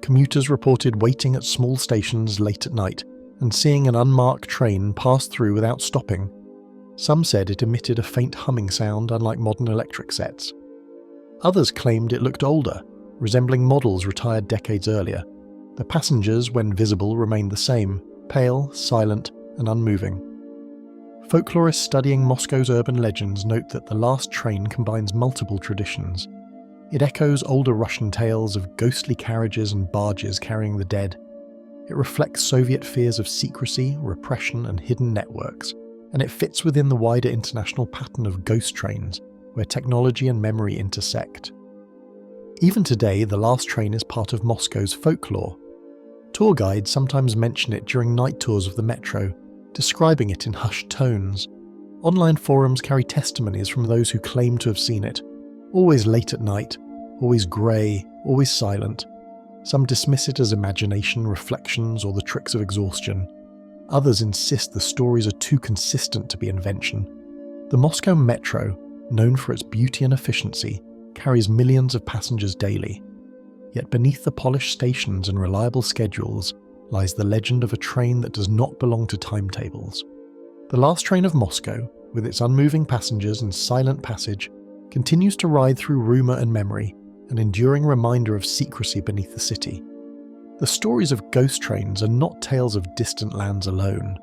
Commuters reported waiting at small stations late at night and seeing an unmarked train pass through without stopping. Some said it emitted a faint humming sound unlike modern electric sets. Others claimed it looked older, resembling models retired decades earlier. The passengers, when visible, remained the same, pale, silent, and unmoving. Folklorists studying Moscow's urban legends note that the last train combines multiple traditions. It echoes older Russian tales of ghostly carriages and barges carrying the dead. It reflects Soviet fears of secrecy, repression, and hidden networks, and it fits within the wider international pattern of ghost trains, where technology and memory intersect. Even today, the last train is part of Moscow's folklore. Tour guides sometimes mention it during night tours of the metro, describing it in hushed tones. Online forums carry testimonies from those who claim to have seen it. Always late at night, always grey, always silent. Some dismiss it as imagination, reflections, or the tricks of exhaustion. Others insist the stories are too consistent to be invention. The Moscow Metro, known for its beauty and efficiency, carries millions of passengers daily. Yet beneath the polished stations and reliable schedules lies the legend of a train that does not belong to timetables. The last train of Moscow, with its unmoving passengers and silent passage, continues to ride through rumour and memory, an enduring reminder of secrecy beneath the city. The stories of ghost trains are not tales of distant lands alone.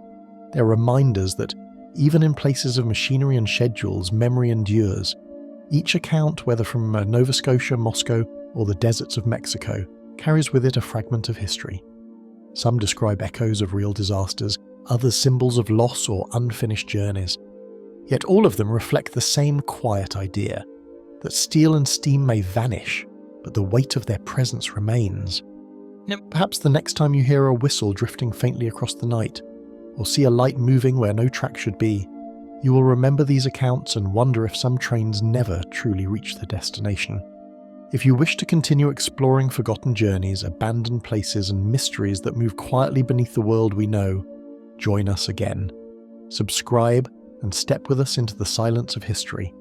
They're reminders that, even in places of machinery and schedules, memory endures. Each account, whether from Nova Scotia, Moscow, or the deserts of Mexico, carries with it a fragment of history. Some describe echoes of real disasters, others symbols of loss or unfinished journeys. Yet all of them reflect the same quiet idea, that steel and steam may vanish, but the weight of their presence remains. Perhaps the next time you hear a whistle drifting faintly across the night, or see a light moving where no track should be, You will remember these accounts and wonder if some trains never truly reach their destination. If you wish to continue exploring forgotten journeys, abandoned places, and mysteries that move quietly beneath the world we know, join us again. Subscribe and step with us into the silence of history.